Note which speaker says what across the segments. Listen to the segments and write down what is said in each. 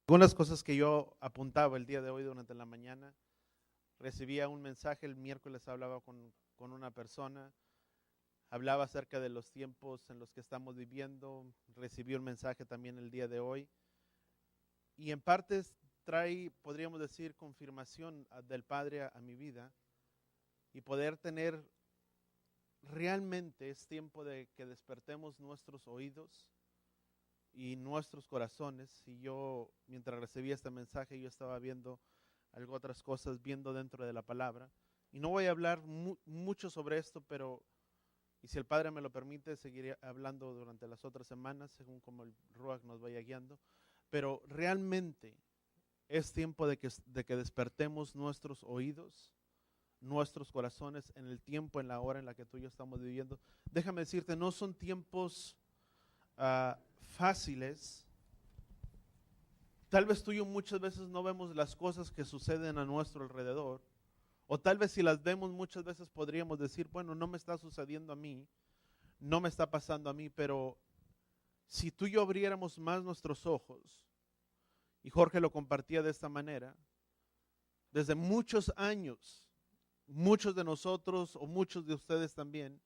Speaker 1: Algunas cosas que yo apuntaba el día de hoy durante la mañana, recibía un mensaje el miércoles, hablaba con una persona, hablaba acerca de los tiempos en los que estamos viviendo, recibí un mensaje también el día de hoy y en partes trae, podríamos decir, confirmación del Padre a mi vida y poder tener, realmente es tiempo de que despertemos nuestros oídos y nuestros corazones. Y yo, mientras recibía este mensaje, yo estaba viendo algo, otras cosas, viendo dentro de la palabra. Y no voy a hablar mucho sobre esto, pero, y si el Padre me lo permite, seguiré hablando durante las otras semanas, según como el Ruach nos vaya guiando. Pero realmente es tiempo de que despertemos nuestros oídos, nuestros corazones en el tiempo, en la hora en la que tú y yo estamos viviendo. Déjame decirte, no son tiempos fáciles. Tal vez tú y yo muchas veces no vemos las cosas que suceden a nuestro alrededor, o tal vez si las vemos muchas veces podríamos decir, bueno, no me está sucediendo a mí, no me está pasando a mí, pero si tú y yo abriéramos más nuestros ojos, y Jorge lo compartía de esta manera, desde muchos años, muchos de nosotros o muchos de ustedes también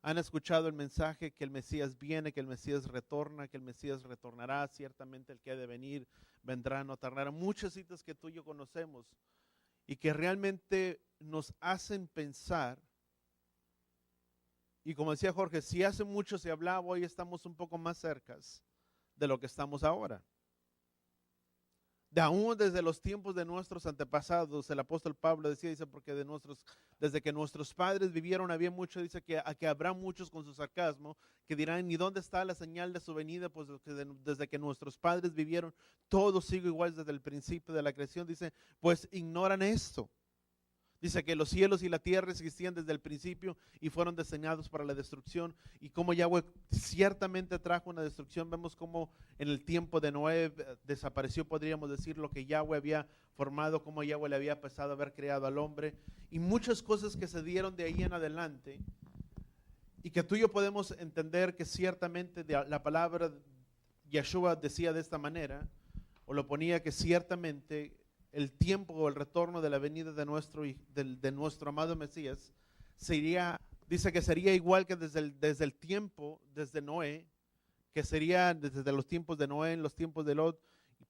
Speaker 1: han escuchado el mensaje que el Mesías viene, que el Mesías retorna, que el Mesías retornará, ciertamente el que ha de venir vendrá, no tardará. Muchas citas que tú y yo conocemos y que realmente nos hacen pensar. Y como decía Jorge, si hace mucho se hablaba, hoy estamos un poco más cerca de lo que estamos ahora. De aún desde los tiempos de nuestros antepasados, el apóstol Pablo decía, dice, porque desde que nuestros padres vivieron había mucho, dice que habrá muchos con su sarcasmo, que dirán, ¿y dónde está la señal de su venida? Pues desde que nuestros padres vivieron, todo sigue igual desde el principio de la creación, dice, pues ignoran esto. Dice que los cielos y la tierra existían desde el principio y fueron diseñados para la destrucción. Y como Yahweh ciertamente trajo una destrucción, vemos como en el tiempo de Noé desapareció, podríamos decir, lo que Yahweh había formado, como Yahweh le había pasado a haber creado al hombre. Y muchas cosas que se dieron de ahí en adelante. Y que tú y yo podemos entender que ciertamente la palabra Yeshua decía de esta manera, o lo ponía que ciertamente el tiempo o el retorno de la venida de nuestro amado Mesías sería, dice que sería igual que desde el tiempo, desde Noé, que sería desde los tiempos de Noé, en los tiempos de Lot.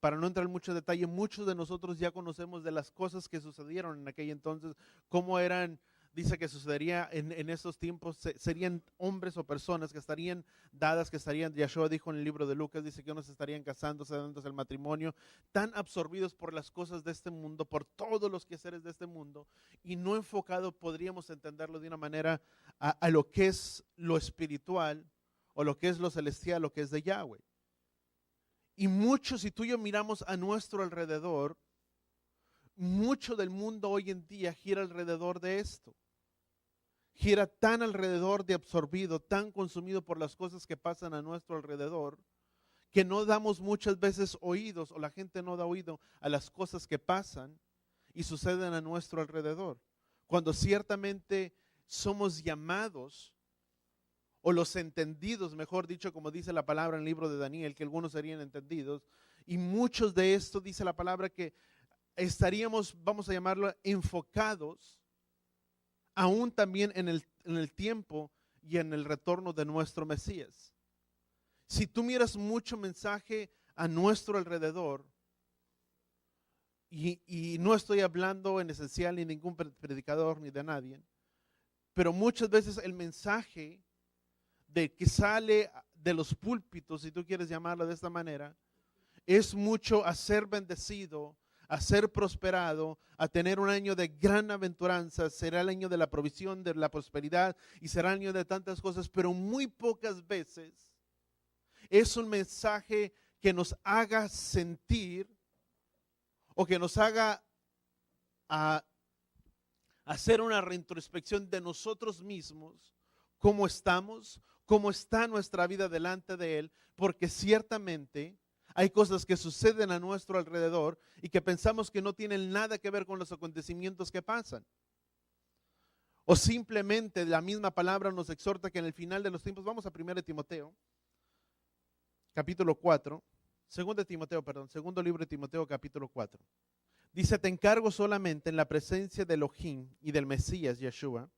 Speaker 1: Para no entrar en mucho detalle, muchos de nosotros ya conocemos de las cosas que sucedieron en aquel entonces, cómo eran. Dice que sucedería en esos tiempos, serían hombres o personas que estarían dadas, que estarían, Yahshua dijo en el libro de Lucas, dice que unos estarían casándose, dándose el matrimonio, tan absorbidos por las cosas de este mundo, por todos los quehaceres de este mundo, y no enfocado, podríamos entenderlo de una manera, a lo que es lo espiritual, o lo que es lo celestial, lo que es de Yahweh. Y muchos, si tú y yo miramos a nuestro alrededor, mucho del mundo hoy en día gira alrededor de esto. Gira tan alrededor de absorbido, tan consumido por las cosas que pasan a nuestro alrededor, que no damos muchas veces oídos, o la gente no da oído a las cosas que pasan y suceden a nuestro alrededor. Cuando ciertamente somos llamados, o los entendidos, mejor dicho, como dice la palabra en el libro de Daniel, que algunos serían entendidos, y muchos de esto dice la palabra que estaríamos, vamos a llamarlo, enfocados aún también en el tiempo y en el retorno de nuestro Mesías. Si tú miras mucho mensaje a nuestro alrededor, y no estoy hablando en esencial ni ningún predicador ni de nadie, pero muchas veces el mensaje de que sale de los púlpitos, si tú quieres llamarlo de esta manera, es mucho a ser bendecido, a ser prosperado, a tener un año de gran aventuranza, será el año de la provisión, de la prosperidad y será el año de tantas cosas, pero muy pocas veces es un mensaje que nos haga sentir o que nos haga a hacer una reintrospección de nosotros mismos, cómo estamos, cómo está nuestra vida delante de Él, porque ciertamente hay cosas que suceden a nuestro alrededor y que pensamos que no tienen nada que ver con los acontecimientos que pasan. O simplemente la misma palabra nos exhorta que en el final de los tiempos, vamos a 1 Timoteo, capítulo 4, Segundo libro de Timoteo, capítulo 4. Dice, te encargo solamente en la presencia de Elohim y del Mesías, Yeshua,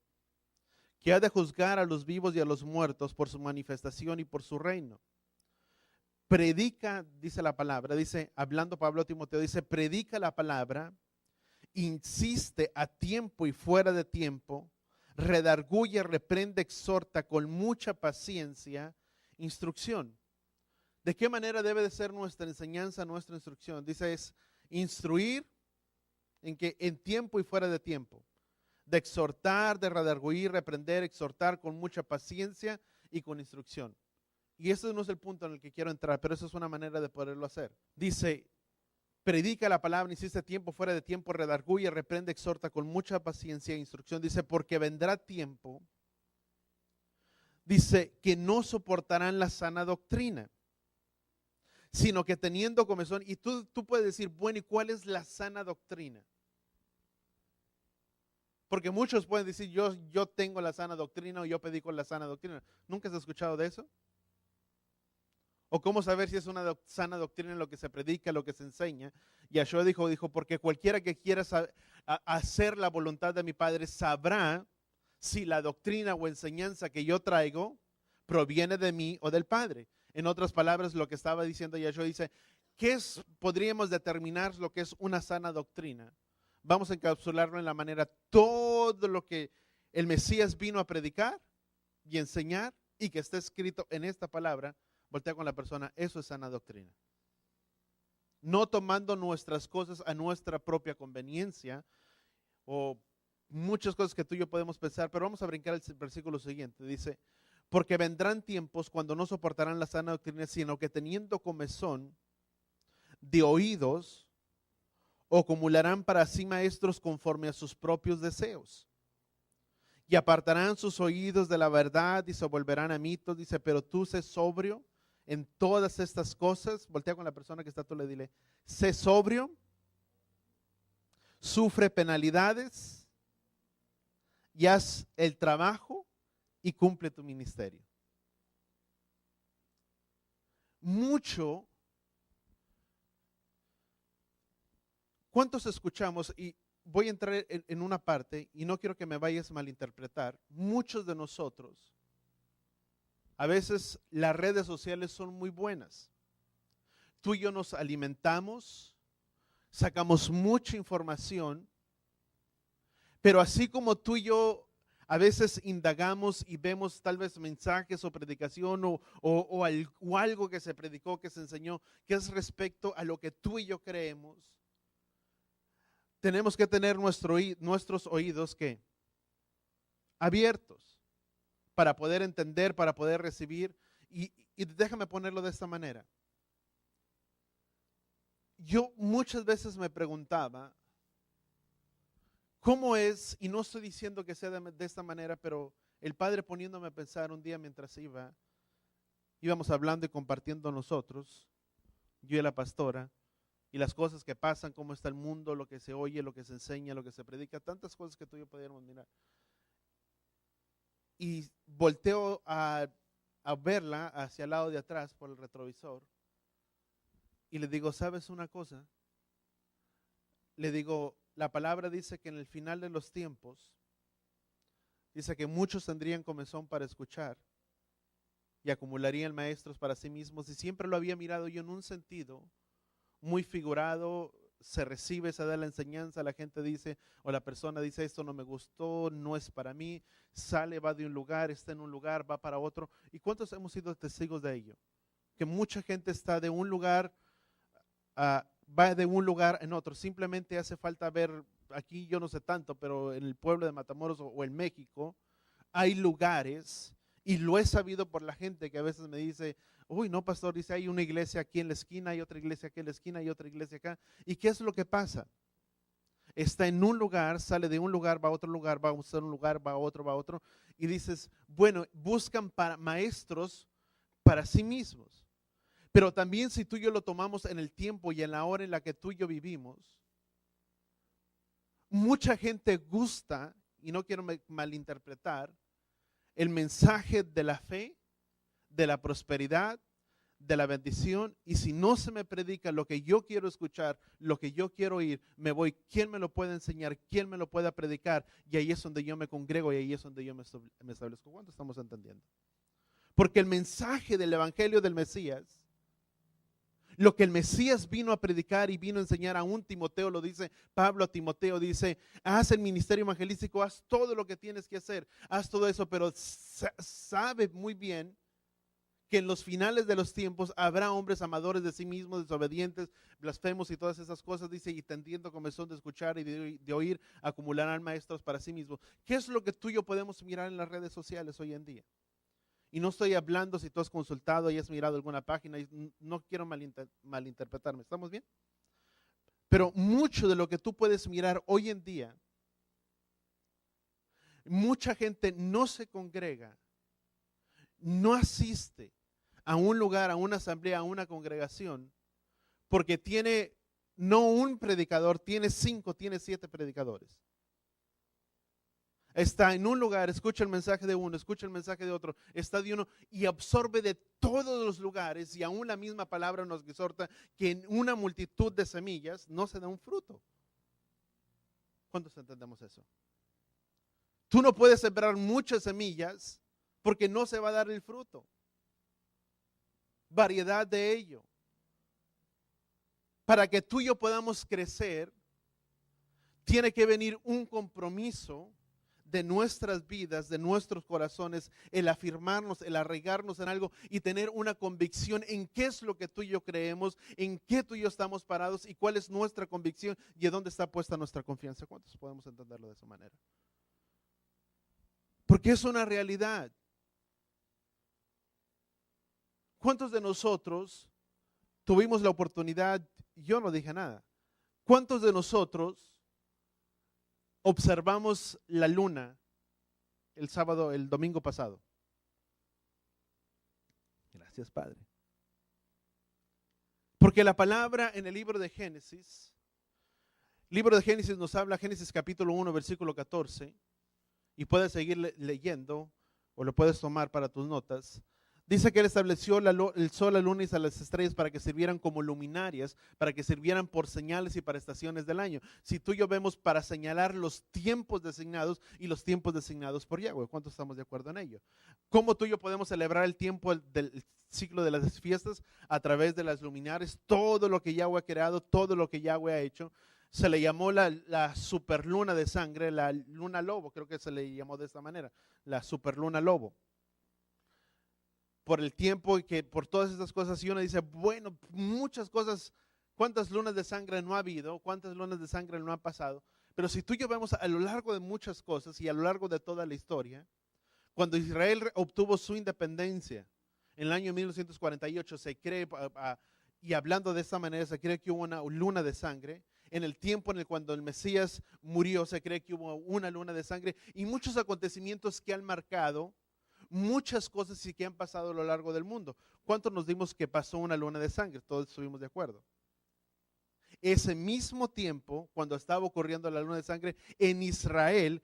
Speaker 1: que ha de juzgar a los vivos y a los muertos por su manifestación y por su reino. Predica, dice la palabra, dice, hablando Pablo a Timoteo, dice, predica la palabra, insiste a tiempo y fuera de tiempo, redarguye, reprende, exhorta con mucha paciencia, instrucción. ¿De qué manera debe de ser nuestra enseñanza, nuestra instrucción? Dice, es instruir en tiempo y fuera de tiempo, de exhortar, de redarguir, reprender, exhortar con mucha paciencia y con instrucción. Y ese no es el punto en el que quiero entrar, pero eso es una manera de poderlo hacer. Dice, predica la palabra, insiste tiempo, fuera de tiempo, redarguye, reprende, exhorta con mucha paciencia e instrucción. Dice, porque vendrá tiempo, dice, que no soportarán la sana doctrina, sino que teniendo comezón, y tú puedes decir, bueno, ¿y cuál es la sana doctrina? Porque muchos pueden decir, yo tengo la sana doctrina o yo predico la sana doctrina. ¿Nunca has escuchado de eso? ¿O cómo saber si es una sana doctrina lo que se predica, lo que se enseña? Yahshua dijo, porque cualquiera que quiera hacer la voluntad de mi Padre sabrá si la doctrina o enseñanza que yo traigo proviene de mí o del Padre. En otras palabras, lo que estaba diciendo Yahshua dice, podríamos determinar lo que es una sana doctrina? Vamos a encapsularlo en la manera, todo lo que el Mesías vino a predicar y enseñar y que está escrito en esta palabra. Voltea con la persona, eso es sana doctrina. No tomando nuestras cosas a nuestra propia conveniencia o muchas cosas que tú y yo podemos pensar, pero vamos a brincar el versículo siguiente. Dice, porque vendrán tiempos cuando no soportarán la sana doctrina, sino que teniendo comezón de oídos, acumularán para sí maestros conforme a sus propios deseos. Y apartarán sus oídos de la verdad y se volverán a mitos. Dice, pero tú sé sobrio en todas estas cosas. Voltea con la persona que está, tú le dile, sé sobrio, sufre penalidades y haz el trabajo y cumple tu ministerio. ¿Cuántos escuchamos? Y voy a entrar en una parte y no quiero que me vayas a malinterpretar. Muchos de nosotros, a veces las redes sociales son muy buenas. Tú y yo nos alimentamos, sacamos mucha información, pero así como tú y yo a veces indagamos y vemos tal vez mensajes o predicación o algo que se predicó, que se enseñó, que es respecto a lo que tú y yo creemos, tenemos que tener nuestros oídos ¿qué? Abiertos para poder entender, para poder recibir. Y déjame ponerlo de esta manera. Yo muchas veces me preguntaba, ¿cómo es? Y no estoy diciendo que sea de esta manera, pero el Padre poniéndome a pensar un día mientras íbamos hablando y compartiendo nosotros, yo y la pastora, y las cosas que pasan, cómo está el mundo, lo que se oye, lo que se enseña, lo que se predica, tantas cosas que tú y yo podíamos mirar. Y volteo a verla hacia el lado de atrás por el retrovisor y le digo, ¿sabes una cosa? Le digo, la palabra dice que en el final de los tiempos, dice que muchos tendrían comezón para escuchar y acumularían maestros para sí mismos, y siempre lo había mirado yo en un sentido muy figurado. Se recibe, se da la enseñanza, la gente dice, o la persona dice, esto no me gustó, no es para mí, sale, va de un lugar, está en un lugar, va para otro. ¿Y cuántos hemos sido testigos de ello? Que mucha gente está de un lugar, va de un lugar en otro. Simplemente hace falta ver, aquí yo no sé tanto, pero en el pueblo de Matamoros o en México, hay lugares, y lo he sabido por la gente que a veces me dice, uy, no, pastor, dice, hay una iglesia aquí en la esquina, hay otra iglesia aquí en la esquina, hay otra iglesia acá. ¿Y qué es lo que pasa? Está en un lugar, sale de un lugar, va a otro lugar, va a un lugar, va a otro, y dices, bueno, buscan para maestros para sí mismos. Pero también si tú y yo lo tomamos en el tiempo y en la hora en la que tú y yo vivimos, mucha gente gusta, y no quiero malinterpretar, el mensaje de la fe, de la prosperidad, de la bendición, y si no se me predica lo que yo quiero escuchar, lo que yo quiero oír, me voy. ¿Quién me lo puede enseñar? ¿Quién me lo puede predicar? Y ahí es donde yo me congrego y ahí es donde yo me establezco. ¿Cuánto estamos entendiendo? Porque el mensaje del evangelio del Mesías, lo que el Mesías vino a predicar y vino a enseñar, a un Timoteo lo dice Pablo a Timoteo, dice: haz el ministerio evangelístico, haz todo lo que tienes que hacer, haz todo eso, pero sabe muy bien que en los finales de los tiempos habrá hombres amadores de sí mismos, desobedientes, blasfemos y todas esas cosas, dice, y tendiendo comezón de escuchar y de oír, acumularán maestros para sí mismos. ¿Qué es lo que tú y yo podemos mirar en las redes sociales hoy en día? Y no estoy hablando si tú has consultado y has mirado alguna página, y no quiero malinterpretarme, ¿estamos bien? Pero mucho de lo que tú puedes mirar hoy en día, mucha gente no se congrega, no asiste a un lugar, a una asamblea, a una congregación, porque tiene no un predicador, tiene 5, tiene 7 predicadores. Está en un lugar, escucha el mensaje de uno, escucha el mensaje de otro, está de uno y absorbe de todos los lugares, y aún la misma palabra nos exhorta que en una multitud de semillas no se da un fruto. ¿Cuántos entendemos eso? Tú no puedes sembrar muchas semillas porque no se va a dar el fruto. Variedad de ello. Para que tú y yo podamos crecer, tiene que venir un compromiso de nuestras vidas, de nuestros corazones, el afirmarnos, el arraigarnos en algo y tener una convicción en qué es lo que tú y yo creemos, en qué tú y yo estamos parados y cuál es nuestra convicción y en dónde está puesta nuestra confianza. ¿Cuántos podemos entenderlo de esa manera? Porque es una realidad. ¿Cuántos de nosotros tuvimos la oportunidad? Yo no dije nada. ¿Cuántos de nosotros observamos la luna el domingo pasado? Gracias, Padre. Porque la palabra en el libro de Génesis nos habla, Génesis capítulo 1, versículo 14, y puedes seguir leyendo o lo puedes tomar para tus notas. Dice que Él estableció el sol, la luna y las estrellas para que sirvieran como luminarias, para que sirvieran por señales y para estaciones del año. Si tú y yo vemos, para señalar los tiempos designados y los tiempos designados por Yahweh. ¿Cuántos estamos de acuerdo en ello? ¿Cómo tú y yo podemos celebrar el tiempo del ciclo de las fiestas? A través de las luminarias. Todo lo que Yahweh ha creado, todo lo que Yahweh ha hecho. Se le llamó la superluna de sangre, la luna lobo, creo que se le llamó de esta manera, la superluna lobo. Por el tiempo y que por todas estas cosas, y uno dice, bueno, muchas cosas, ¿cuántas lunas de sangre no ha habido? ¿Cuántas lunas de sangre no han pasado? Pero si tú y yo vemos a lo largo de muchas cosas y a lo largo de toda la historia, cuando Israel obtuvo su independencia en el año 1948, se cree, y hablando de esta manera, se cree que hubo una luna de sangre. En el tiempo en el cuando el Mesías murió, se cree que hubo una luna de sangre y muchos acontecimientos que han marcado muchas cosas y que han pasado a lo largo del mundo. ¿Cuántos nos dimos que pasó una luna de sangre? Todos estuvimos de acuerdo. Ese mismo tiempo, cuando estaba ocurriendo la luna de sangre, en Israel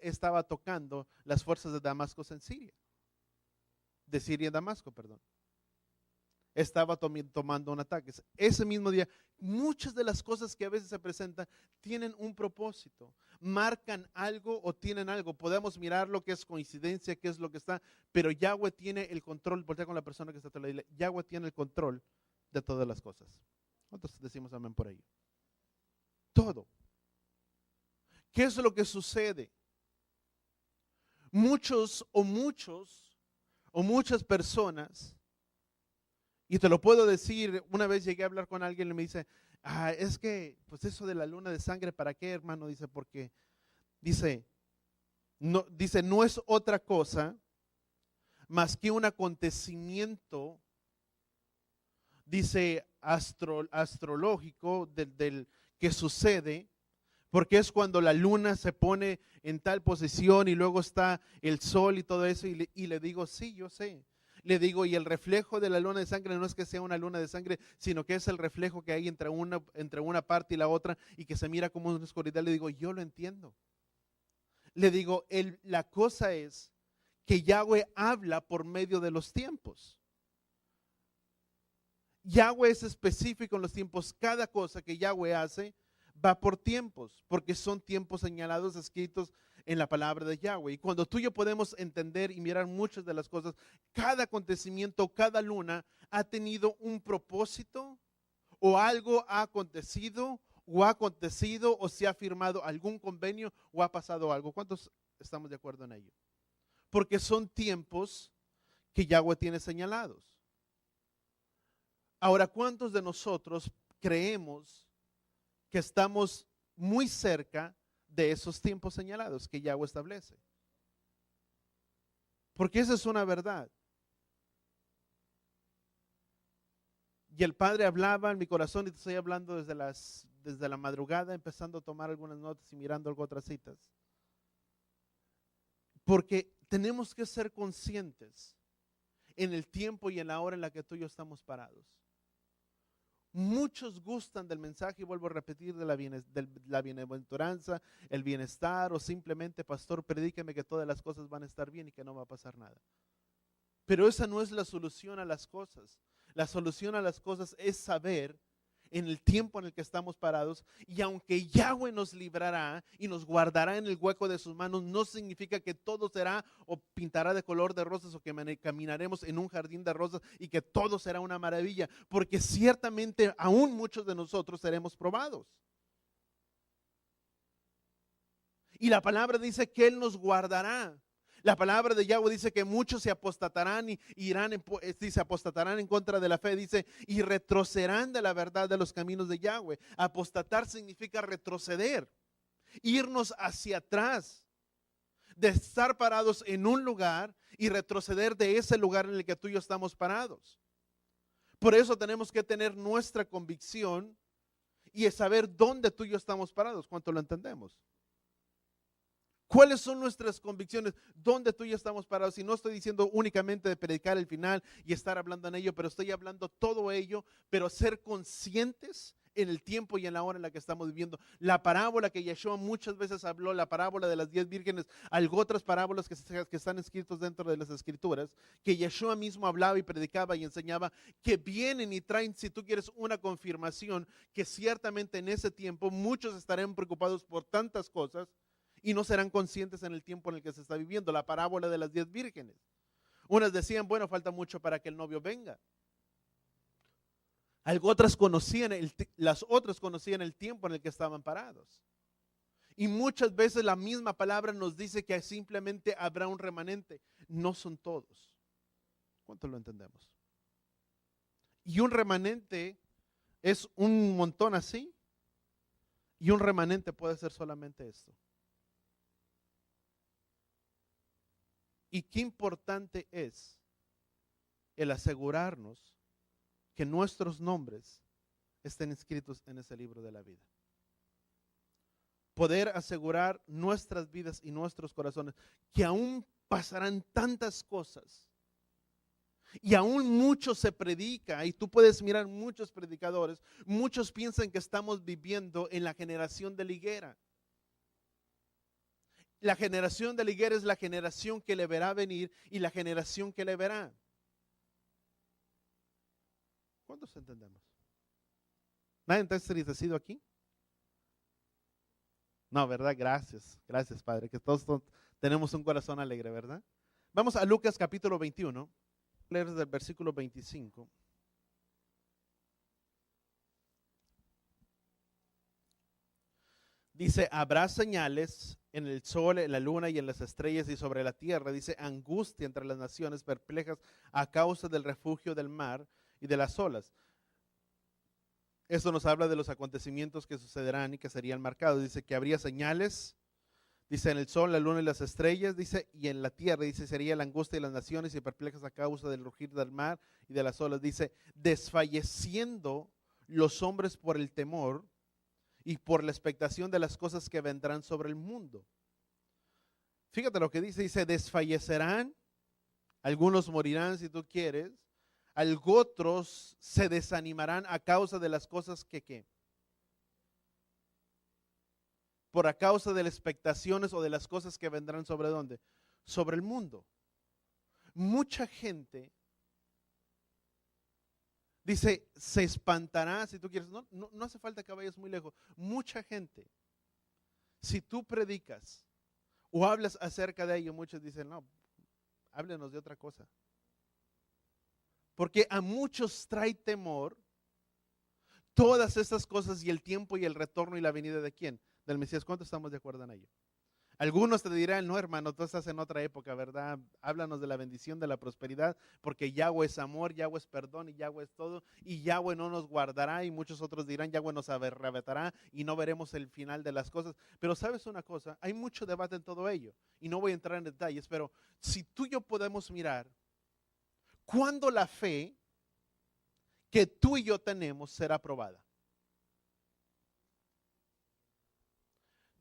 Speaker 1: estaba tocando las fuerzas de Damasco en Siria. De Siria en Damasco, perdón. Estaba tomando un ataque. Ese mismo día, muchas de las cosas que a veces se presentan tienen un propósito, marcan algo o tienen algo. Podemos mirar lo que es coincidencia, qué es lo que está, pero Yahweh tiene el control. Voltea con la persona que está a tu lado. Yahweh tiene el control de todas las cosas. ¿Cuántos decimos amén por ello? Todo. ¿Qué es lo que sucede? Muchas personas, y te lo puedo decir, una vez llegué a hablar con alguien y me dice, es que, pues eso de la luna de sangre, ¿para qué, hermano? Dice, porque, no es otra cosa más que un acontecimiento, dice, astrológico del que sucede, porque es cuando la luna se pone en tal posición y luego está el sol y todo eso, y le digo, sí, yo sé. Le digo, y el reflejo de la luna de sangre no es que sea una luna de sangre, sino que es el reflejo que hay entre una parte y la otra y que se mira como una oscuridad. Le digo, yo lo entiendo. Le digo, la cosa es que Yahweh habla por medio de los tiempos. Yahweh es específico en los tiempos. Cada cosa que Yahweh hace va por tiempos, porque son tiempos señalados, escritos en la palabra de Yahweh. Y cuando tú y yo podemos entender y mirar muchas de las cosas, cada acontecimiento, cada luna ha tenido un propósito, o algo ha acontecido, o se ha firmado algún convenio, o ha pasado algo. ¿Cuántos estamos de acuerdo en ello? Porque son tiempos que Yahweh tiene señalados. Ahora, ¿cuántos de nosotros creemos que estamos muy cerca de esos tiempos señalados que Yahweh establece? Porque esa es una verdad. Y el Padre hablaba en mi corazón, y te estoy hablando desde la madrugada, empezando a tomar algunas notas y mirando algo otras citas. Porque tenemos que ser conscientes en el tiempo y en la hora en la que tú y yo estamos parados. Muchos gustan del mensaje, y vuelvo a repetir, de la bienaventuranza, el bienestar, o simplemente, pastor, predíqueme que todas las cosas van a estar bien y que no va a pasar nada. Pero esa no es la solución a las cosas. La solución a las cosas es saber en el tiempo en el que estamos parados, y aunque Yahweh nos librará y nos guardará en el hueco de sus manos, no significa que todo será o pintará de color de rosas, o que caminaremos en un jardín de rosas y que todo será una maravilla, porque ciertamente aún muchos de nosotros seremos probados. Y la palabra dice que Él nos guardará. La palabra de Yahweh dice que muchos se apostatarán y se apostatarán en contra de la fe, dice, y retrocederán de la verdad de los caminos de Yahweh. Apostatar significa retroceder, irnos hacia atrás, de estar parados en un lugar y retroceder de ese lugar en el que tú y yo estamos parados. Por eso tenemos que tener nuestra convicción y saber dónde tú y yo estamos parados. ¿Cuánto lo entendemos? ¿Cuáles son nuestras convicciones? ¿Dónde tú y yo estamos parados? Y no estoy diciendo únicamente de predicar el final y estar hablando en ello, pero estoy hablando todo ello, pero ser conscientes en el tiempo y en la hora en la que estamos viviendo. La parábola que Yeshua muchas veces habló, la parábola de las 10 vírgenes, algo otras parábolas que están escritas dentro de las escrituras, que Yeshua mismo hablaba y predicaba y enseñaba, que vienen y traen, si tú quieres, una confirmación que ciertamente en ese tiempo muchos estarán preocupados por tantas cosas y no serán conscientes en el tiempo en el que se está viviendo. La parábola de las 10 vírgenes. Unas decían, bueno, falta mucho para que el novio venga. Las otras conocían el tiempo en el que estaban parados. Y muchas veces la misma palabra nos dice que simplemente habrá un remanente. No son todos. ¿Cuánto lo entendemos? Y un remanente es un montón así. Y un remanente puede ser solamente esto. Y qué importante es el asegurarnos que nuestros nombres estén inscritos en ese libro de la vida. Poder asegurar nuestras vidas y nuestros corazones, que aún pasarán tantas cosas y aún mucho se predica, y tú puedes mirar muchos predicadores, muchos piensan que estamos viviendo en la generación de la higuera. La generación de la higuera es la generación que le verá venir y la generación que le verá. ¿Cuántos entendemos? ¿Nadie está entristecido aquí? No, ¿verdad? Gracias, gracias, Padre, que todos tenemos un corazón alegre, ¿verdad? Vamos a Lucas capítulo 21, leer desde el versículo 25. Dice, habrá señales en el sol, en la luna y en las estrellas y sobre la tierra. Dice, angustia entre las naciones perplejas a causa del refugio del mar y de las olas. Esto nos habla de los acontecimientos que sucederán y que serían marcados. Dice que habría señales, dice, en el sol, la luna y las estrellas, dice, y en la tierra, dice, sería la angustia de las naciones y perplejas a causa del rugir del mar y de las olas. Dice, desfalleciendo los hombres por el temor y por la expectación de las cosas que vendrán sobre el mundo. Fíjate lo que dice, desfallecerán, algunos morirán si tú quieres, otros se desanimarán a causa de las cosas que por a causa de las expectaciones o de las cosas que vendrán sobre ¿dónde? Sobre el mundo. Mucha gente Dice, se espantará si tú quieres. No, no, no hace falta que vayas muy lejos. Mucha gente, si tú predicas o hablas acerca de ello, muchos dicen, no, háblenos de otra cosa. Porque a muchos trae temor todas estas cosas y el tiempo y el retorno y la venida de quién? Del Mesías. ¿Cuántos estamos de acuerdo en ello? Algunos te dirán, no hermano, tú estás en otra época, ¿verdad? Háblanos de la bendición, de la prosperidad, porque Yahweh es amor, Yahweh es perdón y Yahweh es todo, y Yahweh no nos guardará, y muchos otros dirán, Yahweh nos arrebatará y no veremos el final de las cosas. Pero sabes una cosa, hay mucho debate en todo ello, y no voy a entrar en detalles, pero si tú y yo podemos mirar, ¿cuándo la fe que tú y yo tenemos será probada?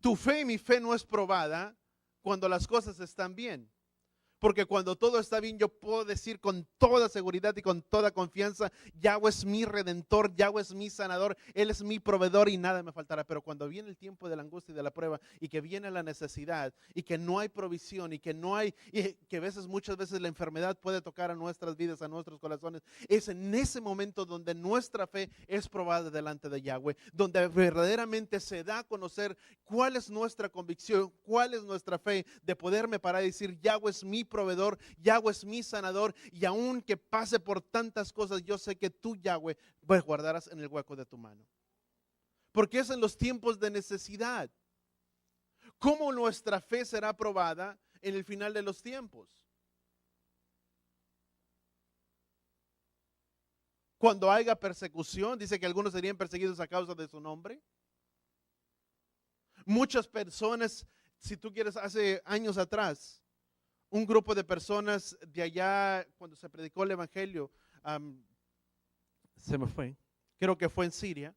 Speaker 1: Tu fe y mi fe no es probada cuando las cosas están bien. Porque cuando todo está bien, yo puedo decir con toda seguridad y con toda confianza, Yahweh es mi redentor, Yahweh es mi sanador, Él es mi proveedor y nada me faltará. Pero cuando viene el tiempo de la angustia y de la prueba y que viene la necesidad y que no hay provisión y que no hay, y que muchas veces la enfermedad puede tocar a nuestras vidas, a nuestros corazones, es en ese momento donde nuestra fe es probada delante de Yahweh, donde verdaderamente se da a conocer cuál es nuestra convicción, cuál es nuestra fe de poderme parar y decir, Yahweh es mi proveedor, Yahweh es mi sanador, y aun que pase por tantas cosas, yo sé que tú, Yahweh, pues guardarás en el hueco de tu mano. Porque es en los tiempos de necesidad. ¿Cómo nuestra fe será probada en el final de los tiempos? Cuando haya persecución, dice que algunos serían perseguidos a causa de su nombre. Muchas personas, si tú quieres, hace años atrás, un grupo de personas de allá, cuando se predicó el evangelio, se me fue, creo que fue en Siria.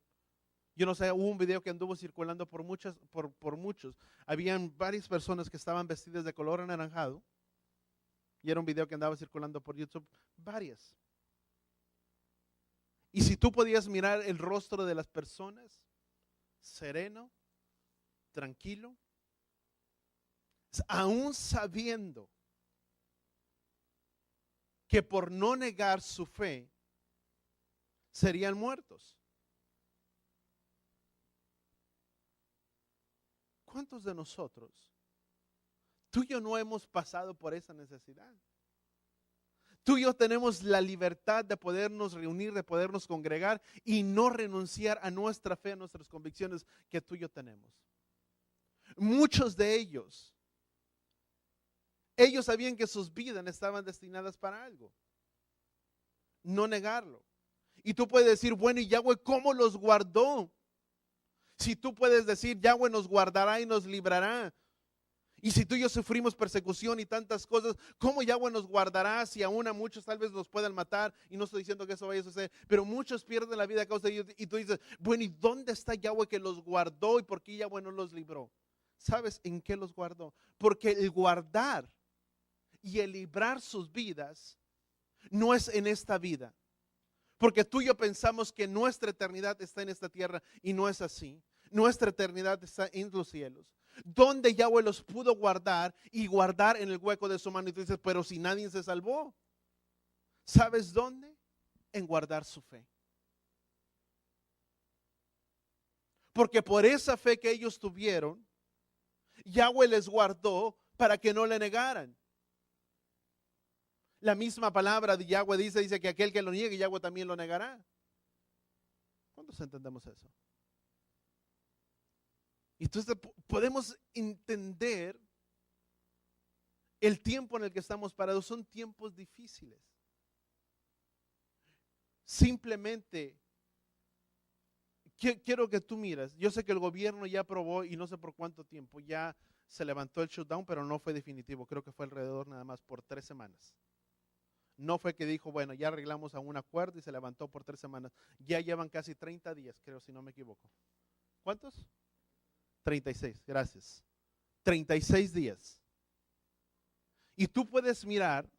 Speaker 1: Yo no sé, hubo un video que anduvo circulando por muchos. Habían varias personas que estaban vestidas de color anaranjado. Y era un video que andaba circulando por YouTube, varias. Y si tú podías mirar el rostro de las personas, sereno, tranquilo, aún sabiendo que por no negar su fe serían muertos. ¿Cuántos de nosotros, tú y yo, no hemos pasado por esa necesidad? Tú y yo tenemos la libertad de podernos reunir, de podernos congregar y no renunciar a nuestra fe, a nuestras convicciones que tú y yo tenemos. Muchos de ellos sabían que sus vidas estaban destinadas para algo. No negarlo. Y tú puedes decir, bueno, ¿y Yahweh cómo los guardó? Si tú puedes decir, Yahweh nos guardará y nos librará. Y si tú y yo sufrimos persecución y tantas cosas, ¿cómo Yahweh nos guardará si aún a muchos tal vez nos puedan matar? Y no estoy diciendo que eso vaya a suceder, pero muchos pierden la vida a causa de ellos. Y tú dices, bueno, ¿y dónde está Yahweh que los guardó y por qué Yahweh no los libró? ¿Sabes en qué los guardó? Porque el guardar y el librar sus vidas no es en esta vida. Porque tú y yo pensamos que nuestra eternidad está en esta tierra y no es así. Nuestra eternidad está en los cielos, donde Yahweh los pudo guardar y guardar en el hueco de su mano. Y tú dices, pero si nadie se salvó, ¿sabes dónde? En guardar su fe. Porque por esa fe que ellos tuvieron, Yahweh les guardó para que no le negaran. La misma palabra de Yahweh dice que aquel que lo niegue, Yahweh también lo negará. ¿Cuántos entendemos eso? Entonces podemos entender el tiempo en el que estamos parados. Son tiempos difíciles. Simplemente quiero que tú miras. Yo sé que el gobierno ya aprobó y no sé por cuánto tiempo ya se levantó el shutdown, pero no fue definitivo. Creo que fue alrededor nada más por 3 semanas. No fue que dijo, bueno, ya arreglamos a un acuerdo y se levantó por 3 semanas. Ya llevan casi 30 días, creo, si no me equivoco. ¿Cuántos? 36, gracias. 36 días. Y tú puedes mirar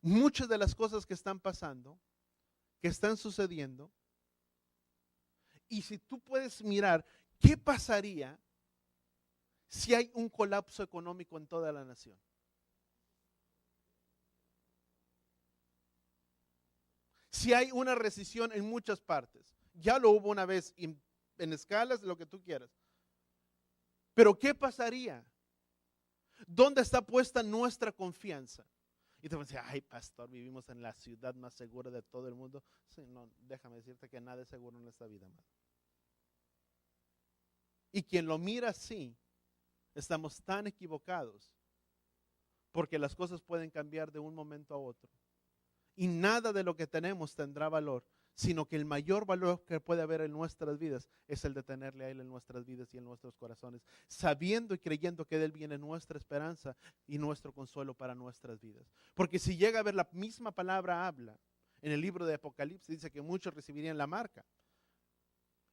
Speaker 1: muchas de las cosas que están pasando, que están sucediendo. Y si tú puedes mirar, ¿qué pasaría si hay un colapso económico en toda la nación? Si hay una recesión en muchas partes, ya lo hubo una vez en escalas, lo que tú quieras. Pero ¿qué pasaría? ¿Dónde está puesta nuestra confianza? Y te van a decir, ay, pastor, vivimos en la ciudad más segura de todo el mundo. Sí, no, déjame decirte que nada es seguro en esta vida, amado. Y quien lo mira así, estamos tan equivocados, porque las cosas pueden cambiar de un momento a otro. Y nada de lo que tenemos tendrá valor, sino que el mayor valor que puede haber en nuestras vidas es el de tenerle a Él en nuestras vidas y en nuestros corazones, sabiendo y creyendo que de Él viene nuestra esperanza y nuestro consuelo para nuestras vidas. Porque si llega a ver la misma palabra habla, en el libro de Apocalipsis dice que muchos recibirían la marca.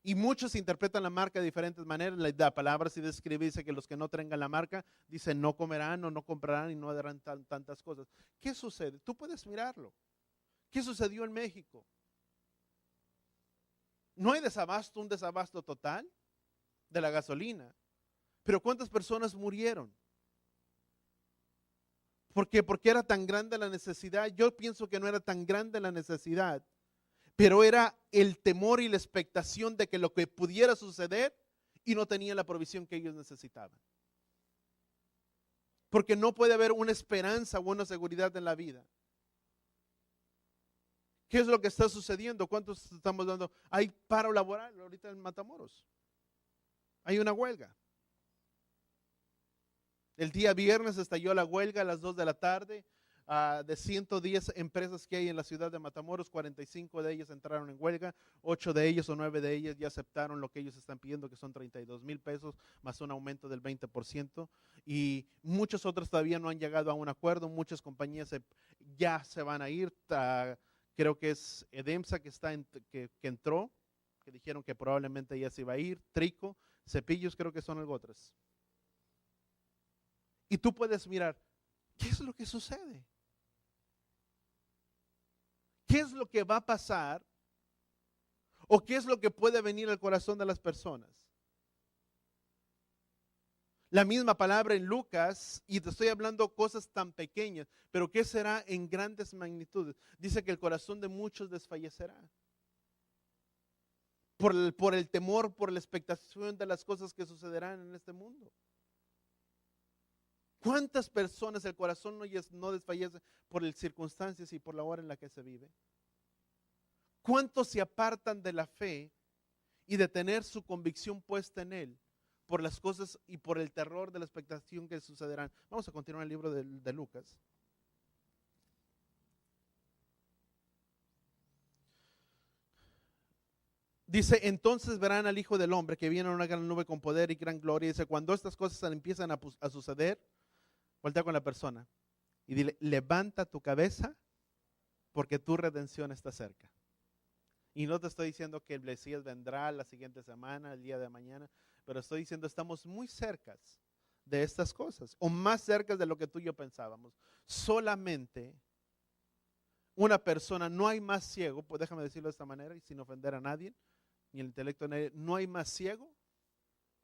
Speaker 1: Y muchos interpretan la marca de diferentes maneras. La palabra si describe, dice que los que no tengan la marca, dice no comerán o no comprarán y no harán tantas cosas. ¿Qué sucede? Tú puedes mirarlo. ¿Qué sucedió en México? No hay desabasto, un desabasto total de la gasolina. Pero ¿cuántas personas murieron? ¿Por qué? Porque era tan grande la necesidad. Yo pienso que no era tan grande la necesidad, pero era el temor y la expectación de que lo que pudiera suceder y no tenían la provisión que ellos necesitaban. Porque no puede haber una esperanza o una seguridad en la vida. ¿Qué es lo que está sucediendo? ¿Cuántos estamos dando? Hay paro laboral ahorita en Matamoros. Hay una huelga. El día viernes estalló la huelga a las 2 de la tarde. De 110 empresas que hay en la ciudad de Matamoros, 45 de ellas entraron en huelga, 8 de ellas o 9 de ellas ya aceptaron lo que ellos están pidiendo, que son 32,000 pesos, más un aumento del 20%, y muchas otras todavía no han llegado a un acuerdo. Muchas compañías ya se van a ir. Creo que es Edemsa que entró, que dijeron que probablemente ya se iba a ir, Trico, Cepillos, creo que son algo otras. Y tú puedes mirar, ¿qué es lo que sucede? ¿Qué es lo que va a pasar? ¿O qué es lo que puede venir al corazón de las personas? La misma palabra en Lucas, y te estoy hablando cosas tan pequeñas, pero ¿qué será en grandes magnitudes? Dice que el corazón de muchos desfallecerá. Por el temor, por la expectación de las cosas que sucederán en este mundo. ¿Cuántas personas el corazón no desfallece por las circunstancias y por la hora en la que se vive? ¿Cuántos se apartan de la fe y de tener su convicción puesta en Él por las cosas y por el terror de la expectación que sucederán? Vamos a continuar el libro de Lucas. Dice, entonces verán al Hijo del Hombre que viene en una gran nube con poder y gran gloria. Dice, cuando estas cosas empiezan a suceder, voltea con la persona y dile, levanta tu cabeza porque tu redención está cerca. Y no te estoy diciendo que el Mesías vendrá la siguiente semana, el día de mañana, pero estoy diciendo estamos muy cercas de estas cosas, o más cerca de lo que tú y yo pensábamos. Solamente una persona, no hay más ciego, pues déjame decirlo de esta manera y sin ofender a nadie, ni el intelecto de nadie, no hay más ciego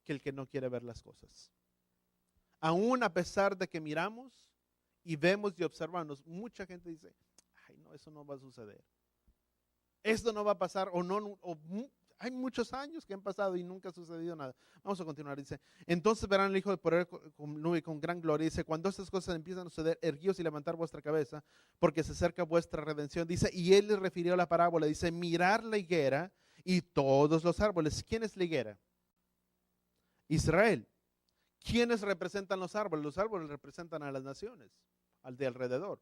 Speaker 1: que el que no quiere ver las cosas. Aún a pesar de que miramos y vemos y observamos, mucha gente dice, ay no, eso no va a suceder. Esto no va a pasar hay muchos años que han pasado y nunca ha sucedido nada. Vamos a continuar, dice, entonces verán al Hijo de poder con nube y con gran gloria. Dice, cuando estas cosas empiezan a suceder, erguíos y levantar vuestra cabeza, porque se acerca vuestra redención. Dice, y él les refirió la parábola, dice, mirar la higuera y todos los árboles. ¿Quién es la higuera? Israel. ¿Quiénes representan los árboles? Los árboles representan a las naciones, al de alrededor.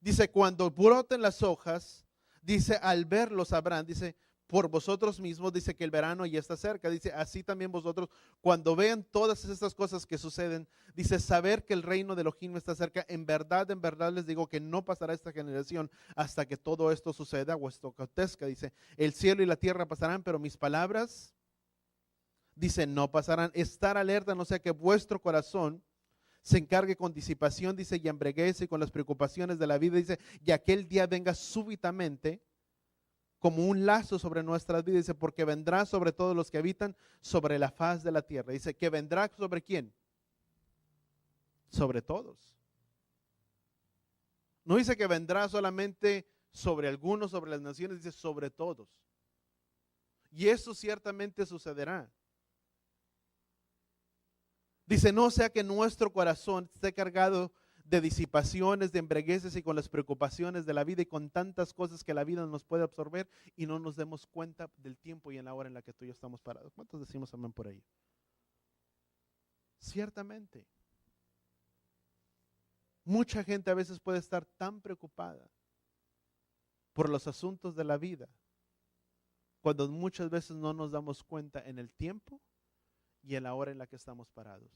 Speaker 1: Dice, cuando broten las hojas, dice, al verlos sabrán, dice, por vosotros mismos, dice que el verano ya está cerca. Dice, así también vosotros, cuando vean todas estas cosas que suceden, dice, saber que el reino de Elohim está cerca. En verdad les digo que no pasará esta generación hasta que todo esto suceda o esto acontezca. Dice, el cielo y la tierra pasarán, pero mis palabras, dice, no pasarán. Estar alerta, no sea que vuestro corazón se encargue con disipación, dice, y embreguece con las preocupaciones de la vida, dice, y aquel día venga súbitamente como un lazo sobre nuestras vidas, dice, porque vendrá sobre todos los que habitan sobre la faz de la tierra. Dice, que vendrá sobre quién? Sobre todos. No dice que vendrá solamente sobre algunos, sobre las naciones, dice sobre todos. Y eso ciertamente sucederá. Dice, no sea que nuestro corazón esté cargado de disipaciones, de embriagueces y con las preocupaciones de la vida y con tantas cosas que la vida nos puede absorber y no nos demos cuenta del tiempo y en la hora en la que tú y yo estamos parados. ¿Cuántos decimos amén por ahí? Ciertamente. Mucha gente a veces puede estar tan preocupada por los asuntos de la vida, cuando muchas veces no nos damos cuenta en el tiempo y en la hora en la que estamos parados.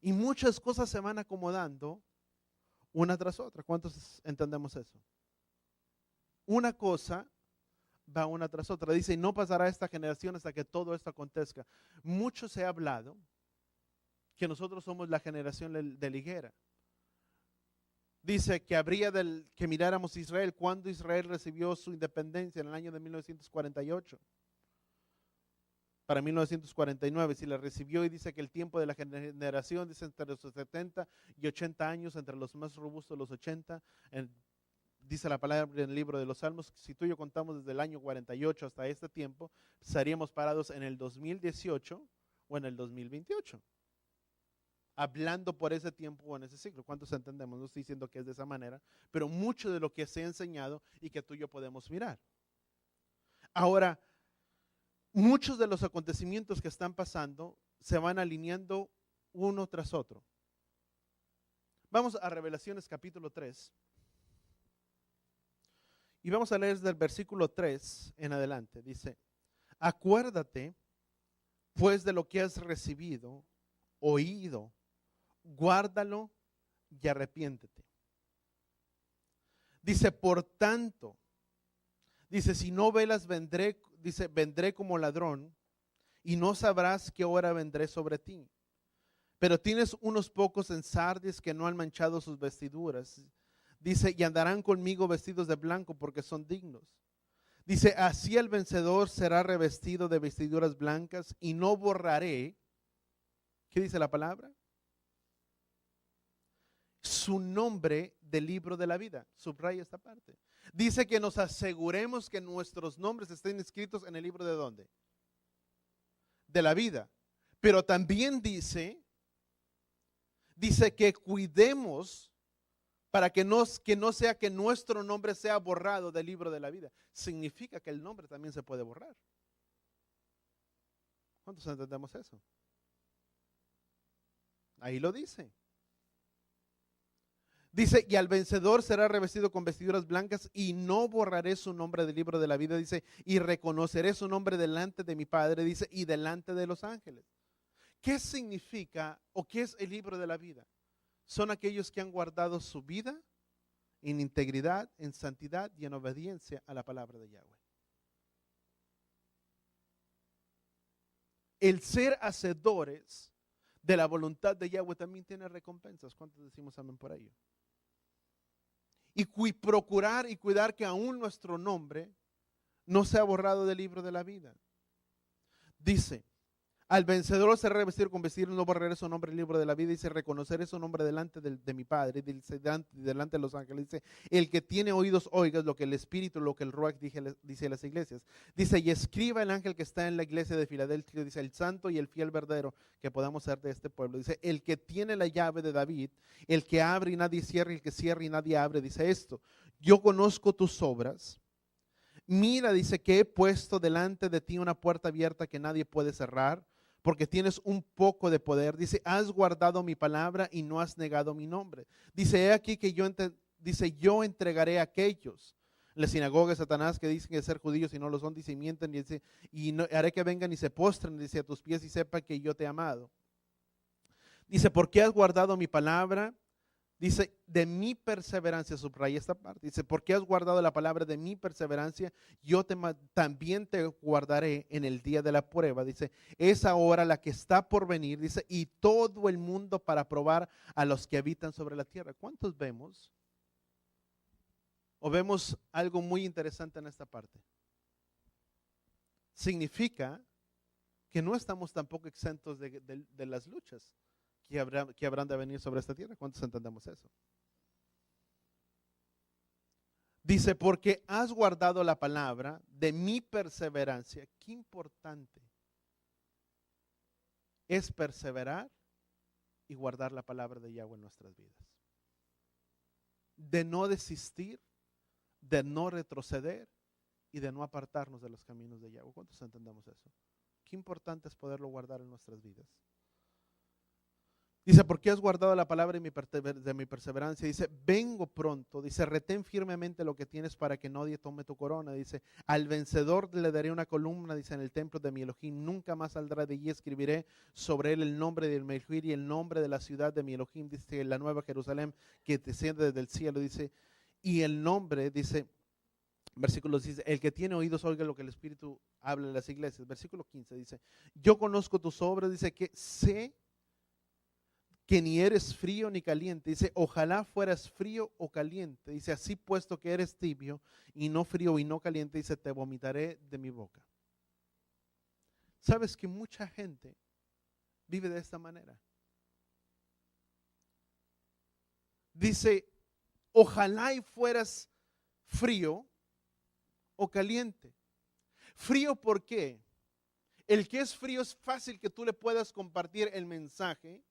Speaker 1: Y muchas cosas se van acomodando una tras otra. ¿Cuántos entendemos eso? Una cosa va una tras otra. Dice, y no pasará esta generación hasta que todo esto acontezca. Mucho se ha hablado que nosotros somos la generación de la higuera. Dice que habría que miráramos Israel cuando Israel recibió su independencia en el año de 1948. Para 1949, si la recibió, y dice que el tiempo de la generación, dice entre los 70 y 80 años, entre los más robustos los 80, dice la palabra en el libro de los Salmos, si tú y yo contamos desde el año 48 hasta este tiempo, estaríamos parados en el 2018 o en el 2028. Hablando por ese tiempo o en ese ciclo. ¿Cuántos entendemos? No estoy diciendo que es de esa manera, pero mucho de lo que se ha enseñado y que tú y yo podemos mirar. Ahora, muchos de los acontecimientos que están pasando se van alineando uno tras otro. Vamos a Revelaciones capítulo 3. Y vamos a leer desde el versículo 3 en adelante. Dice, acuérdate pues de lo que has recibido, oído, guárdalo y arrepiéntete. Dice, por tanto, dice, si no velas vendré, dice, vendré como ladrón y no sabrás qué hora vendré sobre ti. Pero tienes unos pocos en Sardis que no han manchado sus vestiduras. Dice, y andarán conmigo vestidos de blanco porque son dignos. Dice, así el vencedor será revestido de vestiduras blancas y no borraré. ¿Qué dice la palabra? Su nombre del libro de la vida. Subraya esta parte. Dice que nos aseguremos que nuestros nombres estén escritos en el libro de ¿dónde? De la vida. Pero también dice que cuidemos para que no sea que nuestro nombre sea borrado del libro de la vida. Significa que el nombre también se puede borrar. ¿Cuántos entendemos eso? Ahí lo dice. Dice, y al vencedor será revestido con vestiduras blancas y no borraré su nombre del libro de la vida. Dice, y reconoceré su nombre delante de mi Padre, dice, y delante de los ángeles. ¿Qué significa o qué es el libro de la vida? Son aquellos que han guardado su vida en integridad, en santidad y en obediencia a la palabra de Yahweh. El ser hacedores de la voluntad de Yahweh también tiene recompensas. ¿Cuántos decimos amén por ello? Y procurar y cuidar que aún nuestro nombre no sea borrado del libro de la vida. Dice, al vencedor será revestido con vestidos, no borraré su nombre del libro de la vida. Dice, reconoceré su nombre delante de mi Padre, dice, delante de los ángeles. Dice, el que tiene oídos, oiga lo que el Espíritu, lo que el Ruach dice a las iglesias. Dice, y escriba el ángel que está en la iglesia de Filadelfia, dice, el santo y el fiel verdadero que podamos ser de este pueblo. Dice, el que tiene la llave de David, el que abre y nadie cierra, el que cierra y nadie abre. Dice esto, yo conozco tus obras. Mira, dice, que he puesto delante de ti una puerta abierta que nadie puede cerrar, porque tienes un poco de poder. Dice, has guardado mi palabra y no has negado mi nombre. Dice, he aquí que yo entregaré a aquellos, la sinagoga de Satanás, que dicen que ser judíos y no lo son, dice, y mienten, dice, y no, haré que vengan y se postren, dice, a tus pies y sepan que yo te he amado. Dice, porque has guardado mi palabra. Dice, de mi perseverancia, subraya esta parte. Dice, porque has guardado la palabra de mi perseverancia, yo también te guardaré en el día de la prueba. Dice, es ahora la que está por venir. Dice, y todo el mundo para probar a los que habitan sobre la tierra. ¿Cuántos vemos? O vemos algo muy interesante en esta parte. Significa que no estamos tampoco exentos de las luchas que habrán de venir sobre esta tierra. ¿Cuántos entendemos eso? Dice, porque has guardado la palabra de mi perseverancia. Qué importante es perseverar y guardar la palabra de Yahweh en nuestras vidas. De no desistir, de no retroceder y de no apartarnos de los caminos de Yahweh. ¿Cuántos entendemos eso? Qué importante es poderlo guardar en nuestras vidas. Dice, ¿por qué has guardado la palabra de mi perseverancia? Dice, vengo pronto. Dice, retén firmemente lo que tienes para que nadie tome tu corona. Dice, al vencedor le daré una columna, dice, en el templo de mi Elohim. Nunca más saldrá de allí. Escribiré sobre él el nombre del Melhuir y el nombre de la ciudad de mi Elohim. Dice, la nueva Jerusalén que desciende desde el cielo. Dice, y el nombre, dice, versículo dice, el que tiene oídos oiga lo que el Espíritu habla en las iglesias. Versículo 15 dice, yo conozco tus obras. Dice que sé que ni eres frío ni caliente. Dice, ojalá fueras frío o caliente. Dice, así puesto que eres tibio y no frío y no caliente, dice, te vomitaré de mi boca. ¿Sabes que mucha gente vive de esta manera? Dice, ojalá y fueras frío o caliente. Frío, ¿por qué? El que es frío es fácil que tú le puedas compartir el mensaje,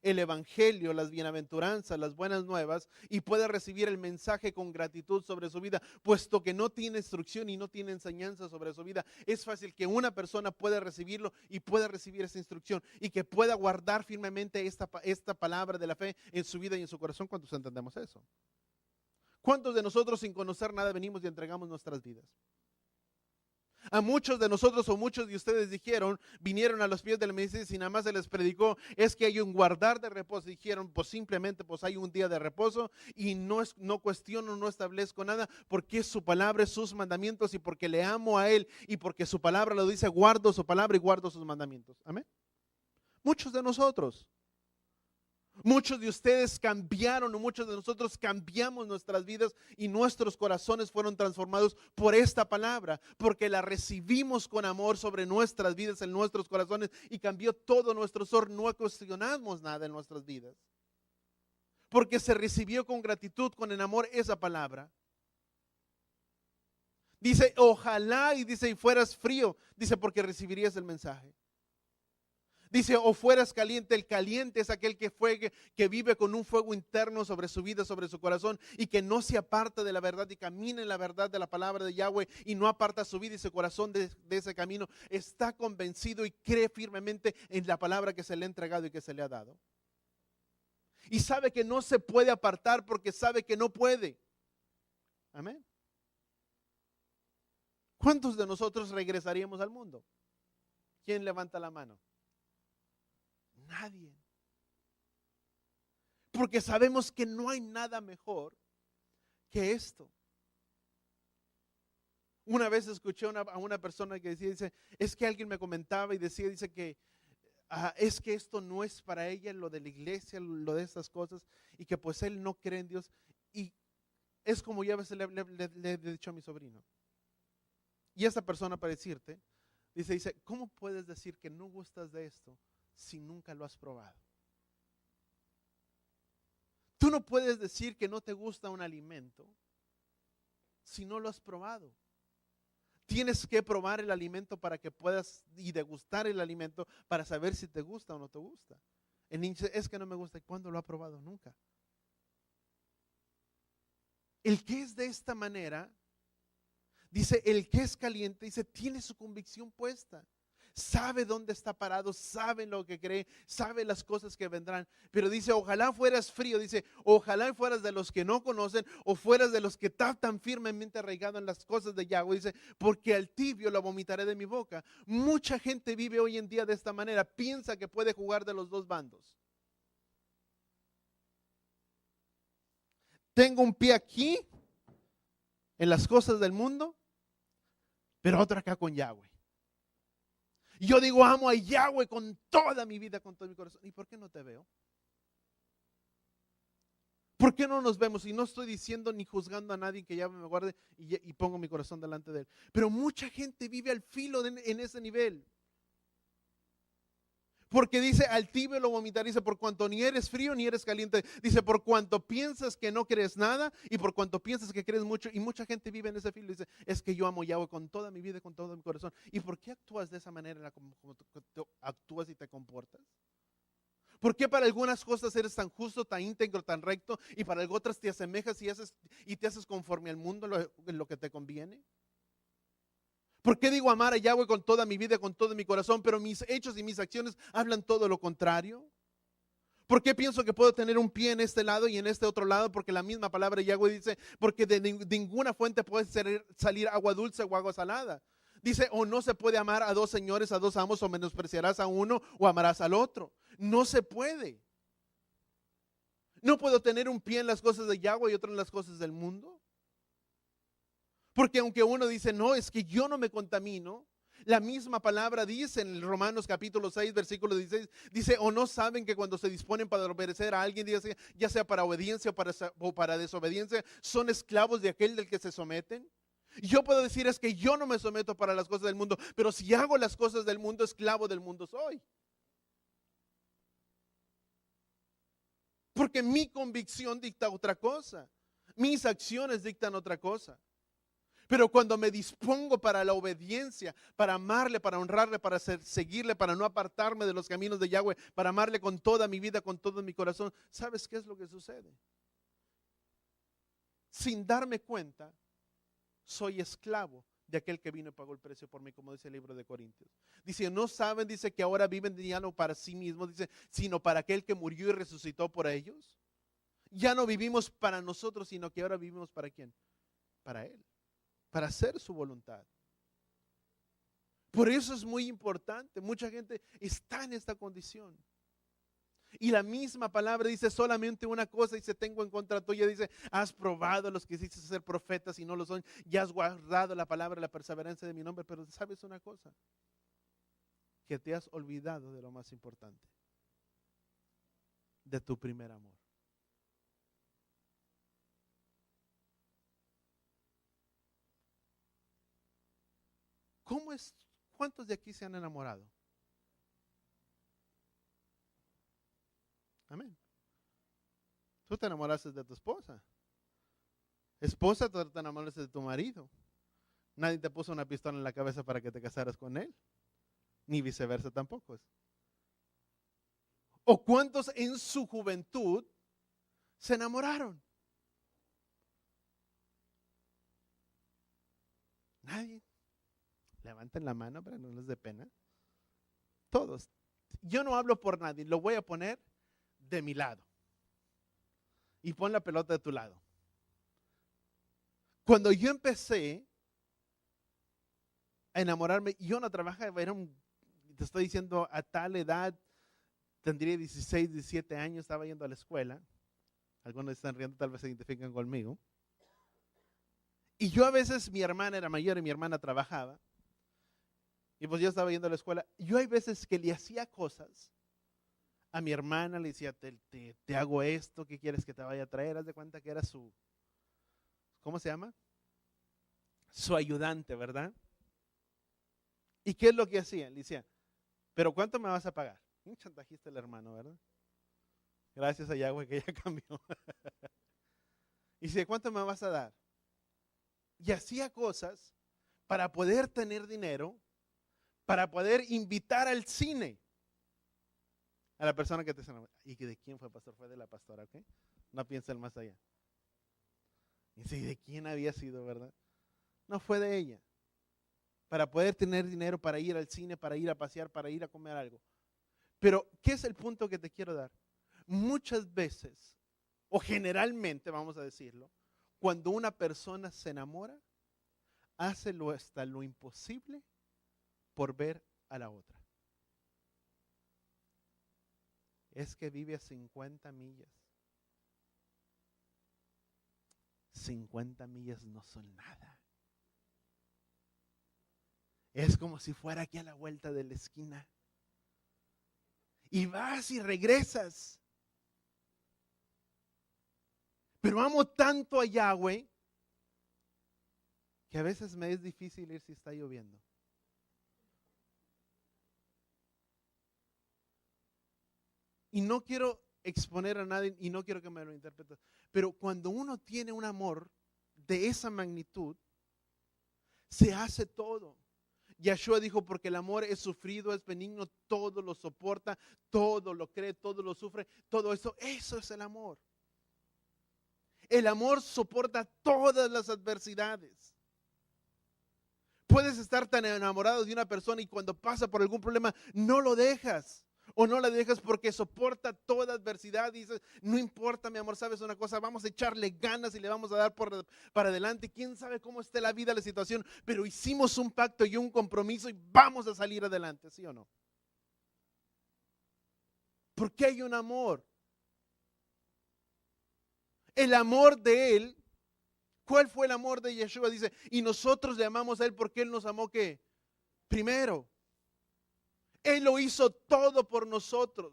Speaker 1: el evangelio, las bienaventuranzas, las buenas nuevas, y puede recibir el mensaje con gratitud sobre su vida, puesto que no tiene instrucción y no tiene enseñanza sobre su vida. Es fácil que una persona pueda recibirlo y pueda recibir esa instrucción y que pueda guardar firmemente esta palabra de la fe en su vida y en su corazón. ¿Cuántos entendemos eso? ¿Cuántos de nosotros sin conocer nada venimos y entregamos nuestras vidas? A muchos de nosotros o muchos de ustedes vinieron a los pies del Mesías y nada más se les predicó, es que hay un guardar de reposo. Dijeron, pues simplemente pues hay un día de reposo y no cuestiono, no establezco nada, porque es su palabra, es sus mandamientos y porque le amo a Él y porque su palabra lo dice, guardo su palabra y guardo sus mandamientos. Amén. Muchos de nosotros. Muchos de ustedes cambiaron, o muchos de nosotros cambiamos nuestras vidas y nuestros corazones fueron transformados por esta palabra, porque la recibimos con amor sobre nuestras vidas, en nuestros corazones, y cambió todo nuestro ser. No cuestionamos nada en nuestras vidas, porque se recibió con gratitud, con el amor esa palabra. Dice, ojalá, y dice, y fueras frío, dice, porque recibirías el mensaje. Dice, o fueras caliente. El caliente es aquel que vive con un fuego interno sobre su vida, sobre su corazón, y que no se aparta de la verdad y camina en la verdad de la palabra de Yahweh y no aparta su vida y su corazón de ese camino. Está convencido y cree firmemente en la palabra que se le ha entregado y que se le ha dado. Y sabe que no se puede apartar porque sabe que no puede. Amén. ¿Cuántos de nosotros regresaríamos al mundo? ¿Quién levanta la mano? Nadie. Porque sabemos que no hay nada mejor que esto. Una vez escuché a una persona que dice, es que alguien me comentaba y dice que es que esto no es para ella, lo de la iglesia, lo de estas cosas, y que pues él no cree en Dios. Y es como yo a veces le he dicho a mi sobrino. Y esa persona, para decirte, dice, ¿cómo puedes decir que no gustas de esto si nunca lo has probado? Tú no puedes decir que no te gusta un alimento si no lo has probado. Tienes que probar el alimento para que puedas y degustar el alimento para saber si te gusta o no te gusta. El niño dice, es que no me gusta. ¿Y cuándo lo ha probado? Nunca. El que es de esta manera, dice, el que es caliente, dice, tiene su convicción puesta. Sabe dónde está parado, sabe lo que cree, sabe las cosas que vendrán. Pero dice, ojalá fueras frío, dice, ojalá fueras de los que no conocen o fueras de los que están tan firmemente arraigado en las cosas de Yahweh. Dice, porque al tibio lo vomitaré de mi boca. Mucha gente vive hoy en día de esta manera, piensa que puede jugar de los dos bandos. Tengo un pie aquí en las cosas del mundo, pero otro acá con Yahweh. Yo digo, amo a Yahweh con toda mi vida, con todo mi corazón. ¿Y por qué no te veo? ¿Por qué no nos vemos? Y no estoy diciendo ni juzgando a nadie, que Yahweh me guarde y pongo mi corazón delante de él. Pero mucha gente vive al filo en ese nivel. Porque dice, al tibio lo vomitaré, dice, por cuanto ni eres frío ni eres caliente. Dice, por cuanto piensas que no crees nada y por cuanto piensas que crees mucho. Y mucha gente vive en ese filo y dice, es que yo amo a Yahweh con toda mi vida y con todo mi corazón. ¿Y por qué actúas de esa manera como tú actúas y te comportas? ¿Por qué para algunas cosas eres tan justo, tan íntegro, tan recto y para otras te asemejas y te haces conforme al mundo en lo que te conviene? ¿Por qué digo amar a Yahweh con toda mi vida, con todo mi corazón, pero mis hechos y mis acciones hablan todo lo contrario? ¿Por qué pienso que puedo tener un pie en este lado y en este otro lado? Porque la misma palabra de Yahweh dice, porque de ninguna fuente puede salir agua dulce o agua salada. Dice, o no se puede amar a dos señores, a dos amos, o menospreciarás a uno o amarás al otro. No se puede. No puedo tener un pie en las cosas de Yahweh y otro en las cosas del mundo. Porque aunque uno dice, no, es que yo no me contamino, la misma palabra dice en Romanos capítulo 6, versículo 16, dice, o no saben que cuando se disponen para obedecer a alguien, ya sea para obediencia o para desobediencia, son esclavos de aquel del que se someten. Y yo puedo decir, es que yo no me someto para las cosas del mundo, pero si hago las cosas del mundo, esclavo del mundo soy. Porque mi convicción dicta otra cosa, mis acciones dictan otra cosa. Pero cuando me dispongo para la obediencia, para amarle, para honrarle, para seguirle, para no apartarme de los caminos de Yahweh, para amarle con toda mi vida, con todo mi corazón, ¿sabes qué es lo que sucede? Sin darme cuenta, soy esclavo de aquel que vino y pagó el precio por mí, como dice el libro de Corintios. Dice, no saben, dice que ahora viven ya no para sí mismos, dice, sino para aquel que murió y resucitó por ellos. Ya no vivimos para nosotros, sino que ahora vivimos para ¿quién? Para Él. Para hacer su voluntad. Por eso es muy importante. Mucha gente está en esta condición. Y la misma palabra dice solamente una cosa, dice, tengo en contra tuya, dice, has probado a los que hiciste ser profetas y no lo son, y has guardado la palabra, la perseverancia de mi nombre, pero ¿sabes una cosa? Que te has olvidado de lo más importante, de tu primer amor. ¿Cuántos de aquí se han enamorado? Amén. Tú te enamoraste de tu esposa. Esposa, tú te enamoraste de tu marido. Nadie te puso una pistola en la cabeza para que te casaras con él. Ni viceversa tampoco. ¿O cuántos en su juventud se enamoraron? Nadie. Levanten la mano para no les dé pena. Todos. Yo no hablo por nadie, lo voy a poner de mi lado. Y pon la pelota de tu lado. Cuando yo empecé a enamorarme, yo no trabajaba, te estoy diciendo, a tal edad, tendría 16, 17 años, estaba yendo a la escuela. Algunos están riendo, tal vez se identifican conmigo. Y yo a veces, mi hermana era mayor y mi hermana trabajaba. Y pues yo estaba yendo a la escuela. Yo hay veces que le hacía cosas a mi hermana, le decía, te hago esto, ¿qué quieres que te vaya a traer? Haz de cuenta que era su, ¿cómo se llama? Su ayudante, ¿verdad? ¿Y qué es lo que hacía? Le decía, ¿pero cuánto me vas a pagar? Un chantajista el hermano, ¿verdad? Gracias a Yahweh que ya cambió. Y dice, ¿cuánto me vas a dar? Y hacía cosas para poder tener dinero, para poder invitar al cine a la persona que te enamoró. ¿Y de quién fue, pastor? Fue de la pastora, ¿ok? No piensen más allá. Y dice, ¿y de quién había sido, verdad? No fue de ella. Para poder tener dinero, para ir al cine, para ir a pasear, para ir a comer algo. Pero, ¿qué es el punto que te quiero dar? Muchas veces, o generalmente, vamos a decirlo, cuando una persona se enamora, hace hasta lo imposible por ver a la otra. Es que vive a 50 millas. 50 millas no son nada. Es como si fuera aquí a la vuelta de la esquina. Y vas y regresas. Pero amo tanto a Yahweh que a veces me es difícil ir si está lloviendo. Y no quiero exponer a nadie y no quiero que me lo interpreten, pero cuando uno tiene un amor de esa magnitud, se hace todo. Yeshua dijo, porque el amor es sufrido, es benigno, todo lo soporta, todo lo cree, todo lo sufre, todo eso es el amor. El amor soporta todas las adversidades. Puedes estar tan enamorado de una persona y cuando pasa por algún problema no lo dejas. O no la dejas porque soporta toda adversidad y dices, no importa mi amor, sabes una cosa, vamos a echarle ganas y le vamos a dar para adelante. Quién sabe cómo esté la vida, la situación, pero hicimos un pacto y un compromiso y vamos a salir adelante, ¿sí o no? Porque hay un amor. El amor de Él, ¿cuál fue el amor de Yeshua? Dice, y nosotros le amamos a Él porque Él nos amó ¿qué? Primero. Él lo hizo todo por nosotros.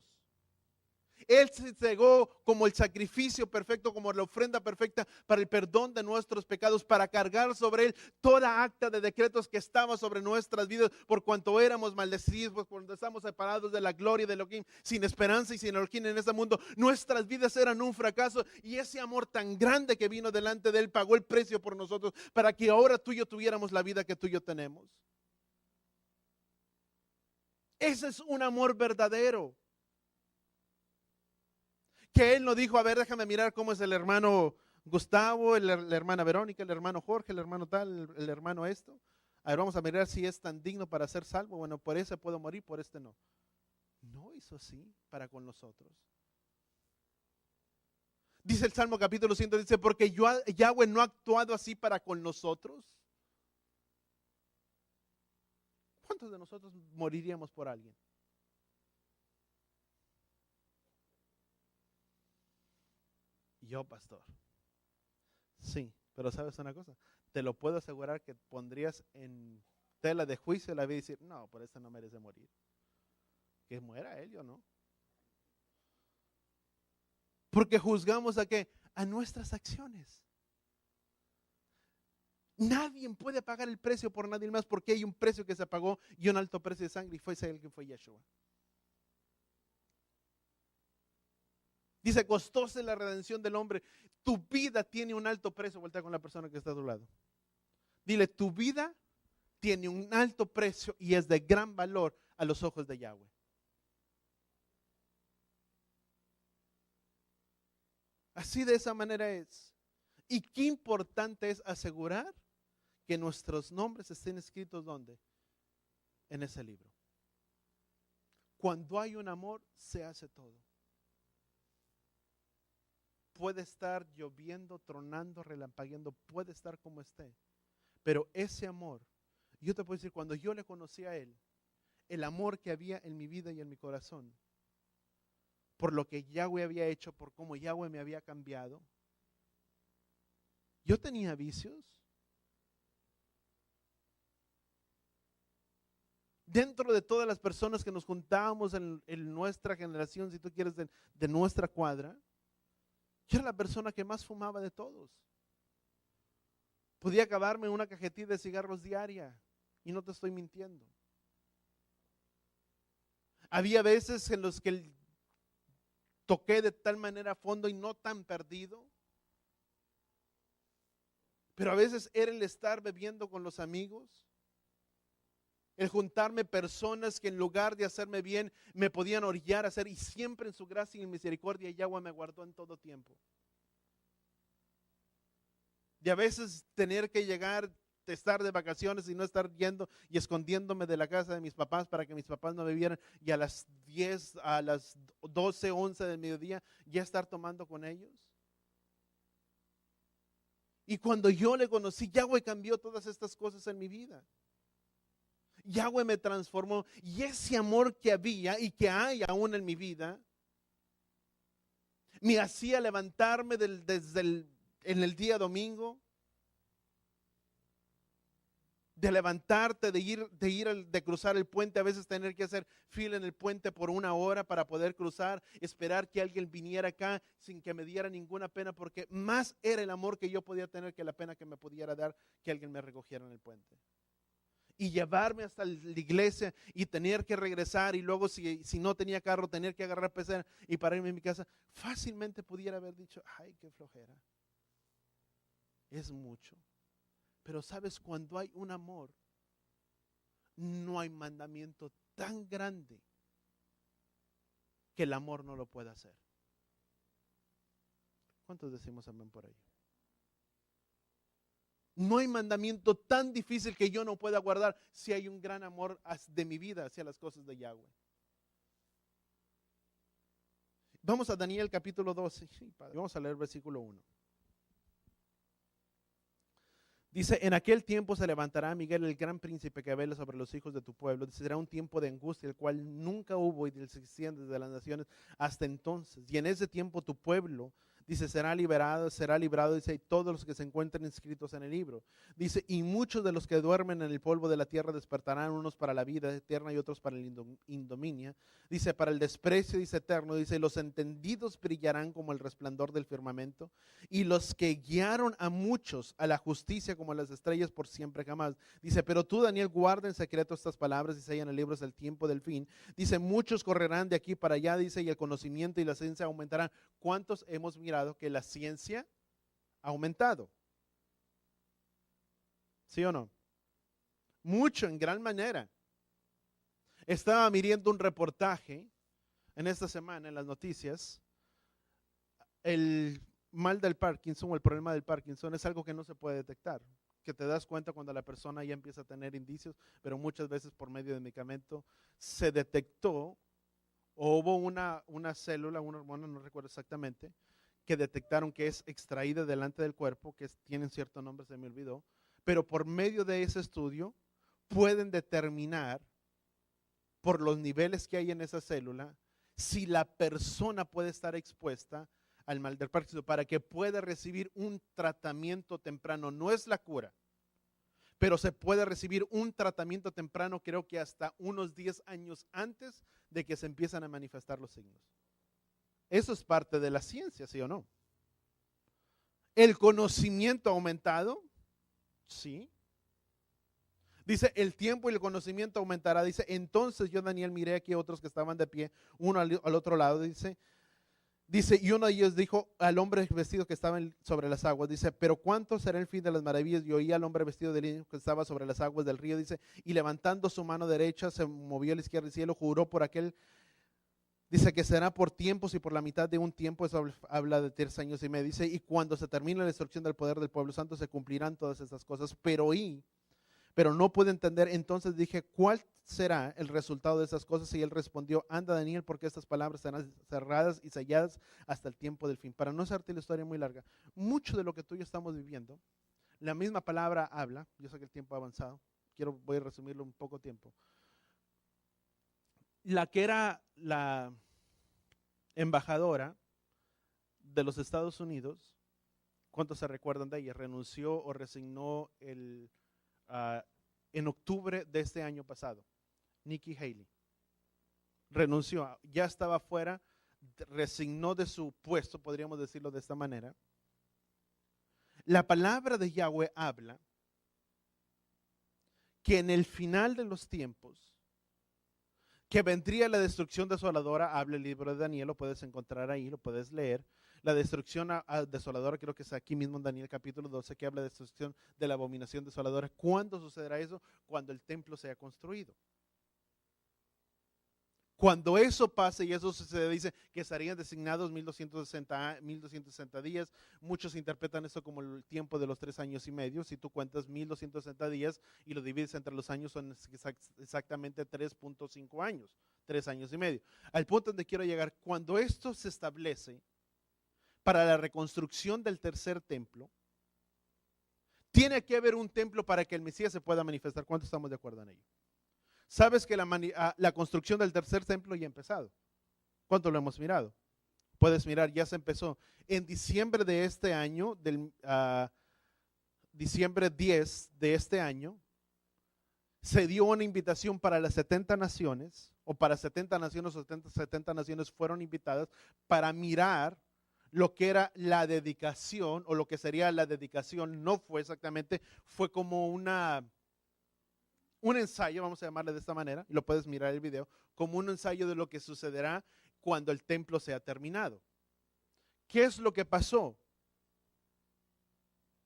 Speaker 1: Él se entregó como el sacrificio perfecto, como la ofrenda perfecta para el perdón de nuestros pecados, para cargar sobre Él toda acta de decretos que estaba sobre nuestras vidas, por cuanto éramos maldecidos, por cuando estamos separados de la gloria de Elohim, sin esperanza y sin Elohim en este mundo. Nuestras vidas eran un fracaso y ese amor tan grande que vino delante de Él pagó el precio por nosotros para que ahora tú y yo tuviéramos la vida que tú y yo tenemos. Ese es un amor verdadero. Que Él no dijo, a ver, déjame mirar cómo es el hermano Gustavo, la hermana Verónica, el hermano Jorge, el hermano tal, el hermano esto. A ver, vamos a mirar si es tan digno para ser salvo. Bueno, por ese puedo morir, por este no. No hizo así para con nosotros. Dice el Salmo capítulo 100, dice, porque Yahweh no ha actuado así para con nosotros. ¿Cuántos de nosotros moriríamos por alguien? Yo, pastor. Sí, pero ¿sabes una cosa? Te lo puedo asegurar que pondrías en tela de juicio la vida y decir, no, por eso no merece morir. Que muera él, yo no. Porque juzgamos a qué? A nuestras acciones. Nadie puede pagar el precio por nadie más porque hay un precio que se pagó y un alto precio de sangre y fue ese el que fue Yeshua. Dice, costóse la redención del hombre. Tu vida tiene un alto precio. Voltea con la persona que está a tu lado. Dile, tu vida tiene un alto precio y es de gran valor a los ojos de Yahweh. Así de esa manera es. Y qué importante es asegurar que nuestros nombres estén escritos ¿dónde? En ese libro. Cuando hay un amor, se hace todo. Puede estar lloviendo, tronando, relampagueando, puede estar como esté. Pero ese amor, yo te puedo decir, cuando yo le conocí a Él, el amor que había en mi vida y en mi corazón, por lo que Yahweh había hecho, por cómo Yahweh me había cambiado, yo tenía vicios. Dentro de todas las personas que nos juntábamos en nuestra generación, si tú quieres, de nuestra cuadra, yo era la persona que más fumaba de todos. Podía acabarme una cajetilla de cigarros diaria y no te estoy mintiendo. Había veces en los que toqué de tal manera a fondo y no tan perdido. Pero a veces era el estar bebiendo con los amigos, el juntarme personas que en lugar de hacerme bien me podían orillar a hacer, y siempre en su gracia y misericordia Yahweh me guardó en todo tiempo. Y a veces tener que llegar, estar de vacaciones y no estar yendo y escondiéndome de la casa de mis papás para que mis papás no me vieran, y a las 10, a las 12, 11 del mediodía ya estar tomando con ellos. Y cuando yo le conocí, Yahweh cambió todas estas cosas en mi vida. Yahweh me transformó y ese amor que había y que hay aún en mi vida me hacía levantarme en el día domingo, de levantarte, de cruzar el puente, a veces tener que hacer fila en el puente por 1 hora para poder cruzar, esperar que alguien viniera acá sin que me diera ninguna pena, porque más era el amor que yo podía tener que la pena que me pudiera dar que alguien me recogiera en el puente. y llevarme hasta la iglesia y tener que regresar y luego si no tenía carro tener que agarrar pecera y para irme a mi casa, fácilmente pudiera haber dicho, ay, qué flojera. Es mucho. Pero sabes, cuando hay un amor, no hay mandamiento tan grande que el amor no lo pueda hacer. ¿Cuántos decimos amén por ahí? No hay mandamiento tan difícil que yo no pueda guardar si hay un gran amor de mi vida hacia las cosas de Yahweh. Vamos a Daniel capítulo 12. Vamos a leer versículo 1. Dice, en aquel tiempo se levantará Miguel, el gran príncipe que vela sobre los hijos de tu pueblo. Será un tiempo de angustia, el cual nunca hubo y existían desde las naciones hasta entonces. Y en ese tiempo tu pueblo, dice, será librado, dice, y todos los que se encuentren inscritos en el libro. Dice, y muchos de los que duermen en el polvo de la tierra despertarán, unos para la vida eterna y otros para la indominia. Dice, para el desprecio, dice, eterno. Dice, los entendidos brillarán como el resplandor del firmamento. Y los que guiaron a muchos a la justicia como las estrellas por siempre jamás. Dice, pero tú, Daniel, guarda en secreto estas palabras y sella en el libro del tiempo del fin. Dice, muchos correrán de aquí para allá, dice, y el conocimiento y la ciencia aumentarán. ¿Cuántos hemos mirado que la ciencia ha aumentado? ¿Sí o no? Mucho, en gran manera. Estaba mirando un reportaje en esta semana en las noticias. El mal del Parkinson o el problema del Parkinson es algo que no se puede detectar, que te das cuenta cuando la persona ya empieza a tener indicios, pero muchas veces por medio de medicamento se detectó o hubo una célula, una hormona, no recuerdo exactamente, que detectaron que es extraída delante del cuerpo, que tienen cierto nombre, se me olvidó, pero por medio de ese estudio pueden determinar por los niveles que hay en esa célula si la persona puede estar expuesta al mal del Parkinson para que pueda recibir un tratamiento temprano. No es la cura, pero se puede recibir un tratamiento temprano, creo que hasta unos 10 años antes de que se empiezan a manifestar los signos. Eso es parte de la ciencia, ¿sí o no? ¿El conocimiento ha aumentado? Sí. Dice, el tiempo y el conocimiento aumentará. Dice, entonces yo, Daniel, miré aquí a otros que estaban de pie, uno al otro lado, dice, y uno de ellos dijo al hombre vestido que estaba sobre las aguas, dice, pero ¿cuánto será el fin de las maravillas? Y oí al hombre vestido de lino que estaba sobre las aguas del río, dice, y levantando su mano derecha, se movió a la izquierda del cielo, juró por aquel, dice que será por tiempos y por la mitad de un tiempo, eso habla de 3 años y medio, dice, y cuando se termine la destrucción del poder del pueblo santo, se cumplirán todas estas cosas, pero no pude entender. Entonces dije, ¿cuál será el resultado de esas cosas? Y él respondió, anda, Daniel, porque estas palabras serán cerradas y selladas hasta el tiempo del fin. Para no hacerte la historia muy larga, mucho de lo que tú y yo estamos viviendo, la misma palabra habla. Yo sé que el tiempo ha avanzado, voy a resumirlo en poco tiempo. La que era la embajadora de los Estados Unidos, ¿cuántos se recuerdan de ella? Renunció o resignó en octubre de este año pasado. Nikki Haley renunció, ya estaba fuera, resignó de su puesto, podríamos decirlo de esta manera. La palabra de Yahweh habla que en el final de los tiempos, que vendría la destrucción desoladora. Habla el libro de Daniel, lo puedes encontrar ahí, lo puedes leer. La destrucción desoladora, creo que es aquí mismo en Daniel capítulo 12, que habla de destrucción de la abominación desoladora. ¿Cuándo sucederá eso? Cuando el templo sea construido. Cuando eso pase y eso se dice que estarían designados 1260 días, muchos interpretan esto como el tiempo de los 3 años y medio. Si tú cuentas 1260 días y lo divides entre los años, son exactamente 3.5 años, 3 años y medio. Al punto donde quiero llegar, cuando esto se establece para la reconstrucción del tercer templo, tiene que haber un templo para que el Mesías se pueda manifestar. ¿Cuántos estamos de acuerdo en ello? Sabes que la construcción del tercer templo ya ha empezado. ¿Cuánto lo hemos mirado? Puedes mirar, ya se empezó. En diciembre de este año, diciembre 10 de este año, se dio una invitación para las 70 naciones, o para 70 naciones, o 70 naciones fueron invitadas para mirar lo que era la dedicación, o lo que sería la dedicación. No fue exactamente, fue como una un ensayo, vamos a llamarle de esta manera, y lo puedes mirar el video, como un ensayo de lo que sucederá cuando el templo sea terminado. ¿Qué es lo que pasó?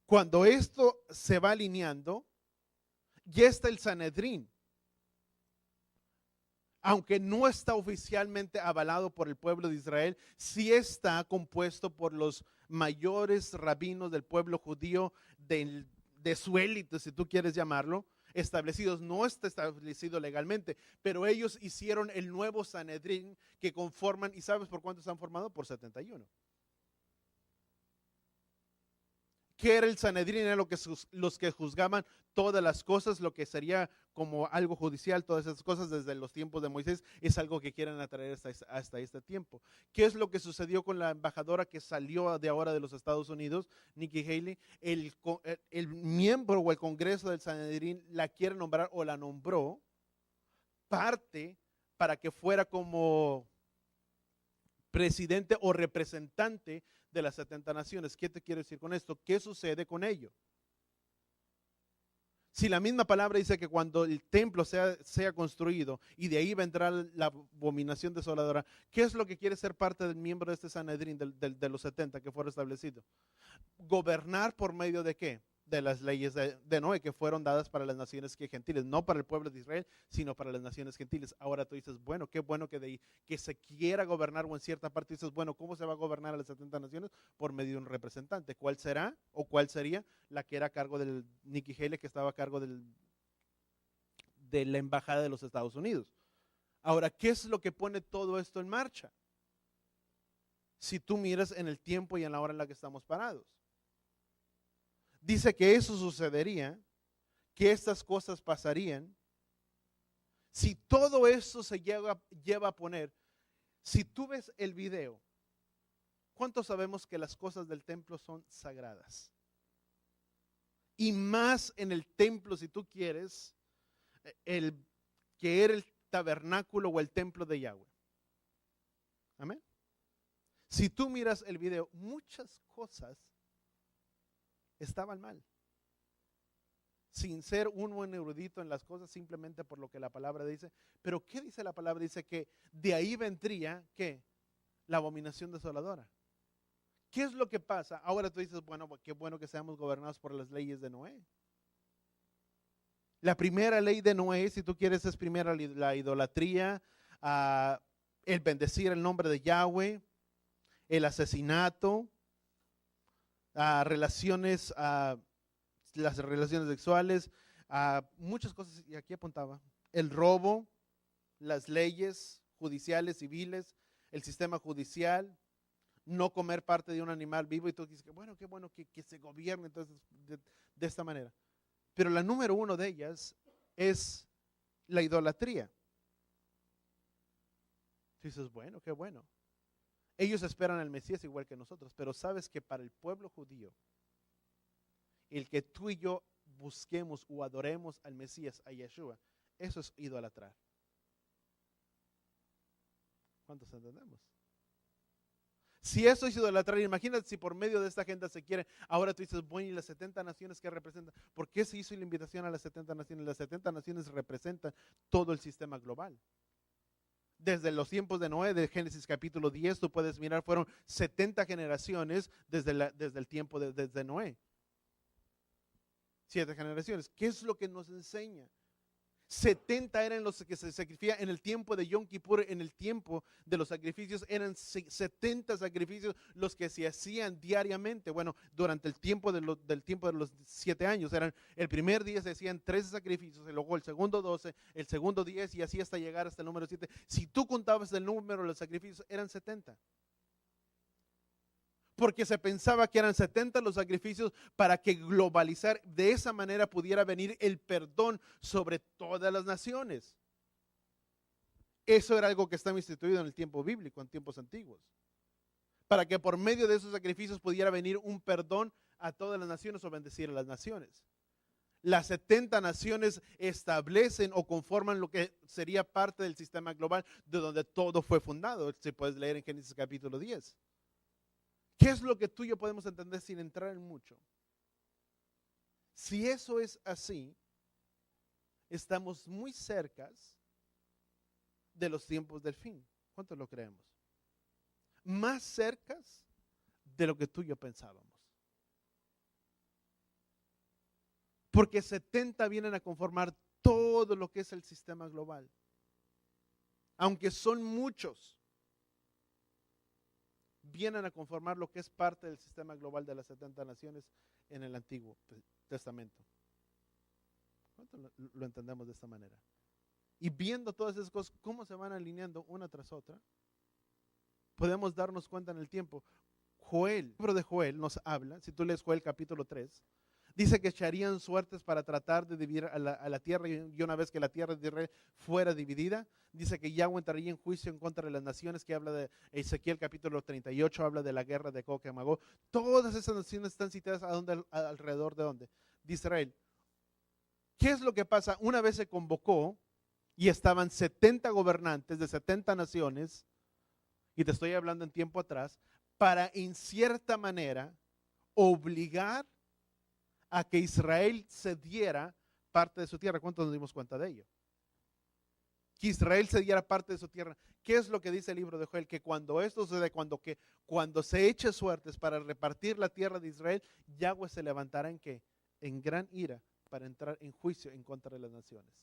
Speaker 1: Cuando esto se va alineando, ya está el Sanedrín. Aunque no está oficialmente avalado por el pueblo de Israel, sí está compuesto por los mayores rabinos del pueblo judío, de su élite, si tú quieres llamarlo, establecidos. No está establecido legalmente, pero ellos hicieron el nuevo Sanedrín que conforman, ¿y sabes por cuánto están formados? Por 71. ¿Qué era el Sanedrín? Era los que juzgaban todas las cosas, lo que sería como algo judicial, todas esas cosas desde los tiempos de Moisés, es algo que quieren atraer hasta este tiempo. ¿Qué es lo que sucedió con la embajadora que salió de ahora de los Estados Unidos, Nikki Haley? El miembro o el Congreso del Sanedrín la quiere nombrar o la nombró parte para que fuera como presidente o representante de las 70 naciones. ¿Qué te quiero decir con esto? ¿Qué sucede con ello? Si la misma palabra dice que cuando el templo sea construido y de ahí vendrá la abominación desoladora, ¿qué es lo que quiere ser parte del miembro de este Sanedrín de los 70 que fueron establecidos? Gobernar por medio de ¿qué? De las leyes de Noé que fueron dadas para las naciones gentiles, no para el pueblo de Israel, sino para las naciones gentiles. Ahora tú dices, bueno, qué bueno que de ahí que se quiera gobernar, o en cierta parte dices, bueno, ¿cómo se va a gobernar a las 70 naciones? Por medio de un representante. ¿Cuál será o cuál sería? La que era a cargo del Nikki Haley, que estaba a cargo de la embajada de los Estados Unidos. Ahora, ¿qué es lo que pone todo esto en marcha? Si tú miras en el tiempo y en la hora en la que estamos parados. Dice que eso sucedería, que estas cosas pasarían. Si todo eso se lleva a poner, si tú ves el video, ¿cuántos sabemos que las cosas del templo son sagradas? Y más en el templo, si tú quieres, que era el tabernáculo o el templo de Yahweh. Amén. Si tú miras el video, muchas cosas estaban mal. Sin ser un buen erudito en las cosas, simplemente por lo que la palabra dice. Pero ¿qué dice la palabra? Dice que de ahí vendría, ¿qué? La abominación desoladora. ¿Qué es lo que pasa? Ahora tú dices, bueno, qué bueno que seamos gobernados por las leyes de Noé. La primera ley de Noé, si tú quieres, es primero la idolatría, el bendecir el nombre de Yahweh, el asesinato, las relaciones sexuales, muchas cosas, y aquí apuntaba, el robo, las leyes judiciales, civiles, el sistema judicial, no comer parte de un animal vivo, y tú dices, bueno, qué bueno que se gobierne entonces de esta manera. Pero la número uno de ellas es la idolatría. Tú dices, bueno, qué bueno. Ellos esperan al Mesías igual que nosotros, pero sabes que para el pueblo judío, el que tú y yo busquemos o adoremos al Mesías, a Yeshua, eso es idolatrar. ¿Cuántos entendemos? Si eso es idolatrar, imagínate si por medio de esta agenda se quiere, ahora tú dices, bueno, ¿y las 70 naciones que representan? ¿Por qué se hizo la invitación a las 70 naciones? Las 70 naciones representan todo el sistema global. Desde los tiempos de Noé, de Génesis capítulo 10, tú puedes mirar, fueron 70 generaciones desde el tiempo desde Noé. 7 generaciones. ¿Qué es lo que nos enseña? 70 eran los que se sacrificaban en el tiempo de Yom Kippur, en el tiempo de los sacrificios, eran 70 sacrificios los que se hacían diariamente. Bueno, durante el tiempo del tiempo de los 7 años, el primer día se hacían 13 sacrificios, y luego el segundo 12, el segundo 10 y así hasta llegar hasta el número 7. Si tú contabas el número de los sacrificios, eran 70. Porque se pensaba que eran 70 los sacrificios para que globalizar, de esa manera pudiera venir el perdón sobre todas las naciones. Eso era algo que estaba instituido en el tiempo bíblico, en tiempos antiguos. Para que por medio de esos sacrificios pudiera venir un perdón a todas las naciones o bendecir a las naciones. Las 70 naciones establecen o conforman lo que sería parte del sistema global de donde todo fue fundado. Si puedes leer en Génesis capítulo 10. ¿Qué es lo que tú y yo podemos entender sin entrar en mucho? Si eso es así, estamos muy cerca de los tiempos del fin. ¿Cuántos lo creemos? Más cerca de lo que tú y yo pensábamos. Porque 70 vienen a conformar todo lo que es el sistema global. Aunque son muchos, vienen a conformar lo que es parte del sistema global de las 70 naciones en el Antiguo Testamento. ¿Cuánto lo entendemos de esta manera? Y viendo todas esas cosas, cómo se van alineando una tras otra, podemos darnos cuenta en el tiempo. Joel, el libro de Joel nos habla, si tú lees Joel capítulo 3, dice que echarían suertes para tratar de dividir a la tierra, y una vez que la tierra de Israel fuera dividida, dice que Yahweh entraría en juicio en contra de las naciones, que habla de Ezequiel capítulo 38, habla de la guerra de Gog y Magog. Todas esas naciones están citadas alrededor de ¿dónde? De Israel. ¿Qué es lo que pasa? Una vez se convocó y estaban 70 gobernantes de 70 naciones, y te estoy hablando en tiempo atrás, para en cierta manera obligar a que Israel cediera parte de su tierra. ¿Cuántos nos dimos cuenta de ello? Que Israel cediera parte de su tierra. ¿Qué es lo que dice el libro de Joel? Que cuando esto sucede, cuando se eche suertes para repartir la tierra de Israel, Yahweh se levantará ¿en qué? En gran ira para entrar en juicio en contra de las naciones.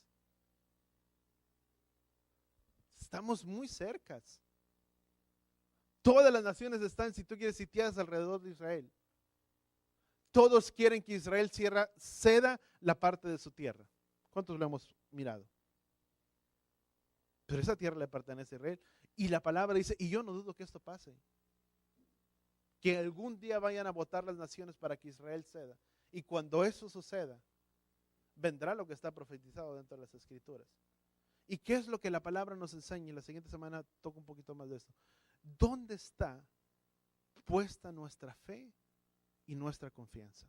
Speaker 1: Estamos muy cercas. Todas las naciones están, si tú quieres, sitiadas alrededor de Israel. Todos quieren que Israel ceda la parte de su tierra. ¿Cuántos lo hemos mirado? Pero esa tierra le pertenece a Israel. Y la palabra dice, y yo no dudo que esto pase, que algún día vayan a votar las naciones para que Israel ceda. Y cuando eso suceda, vendrá lo que está profetizado dentro de las Escrituras. ¿Y qué es lo que la palabra nos enseña? Y la siguiente semana toco un poquito más de esto. ¿Dónde está puesta nuestra fe y nuestra confianza?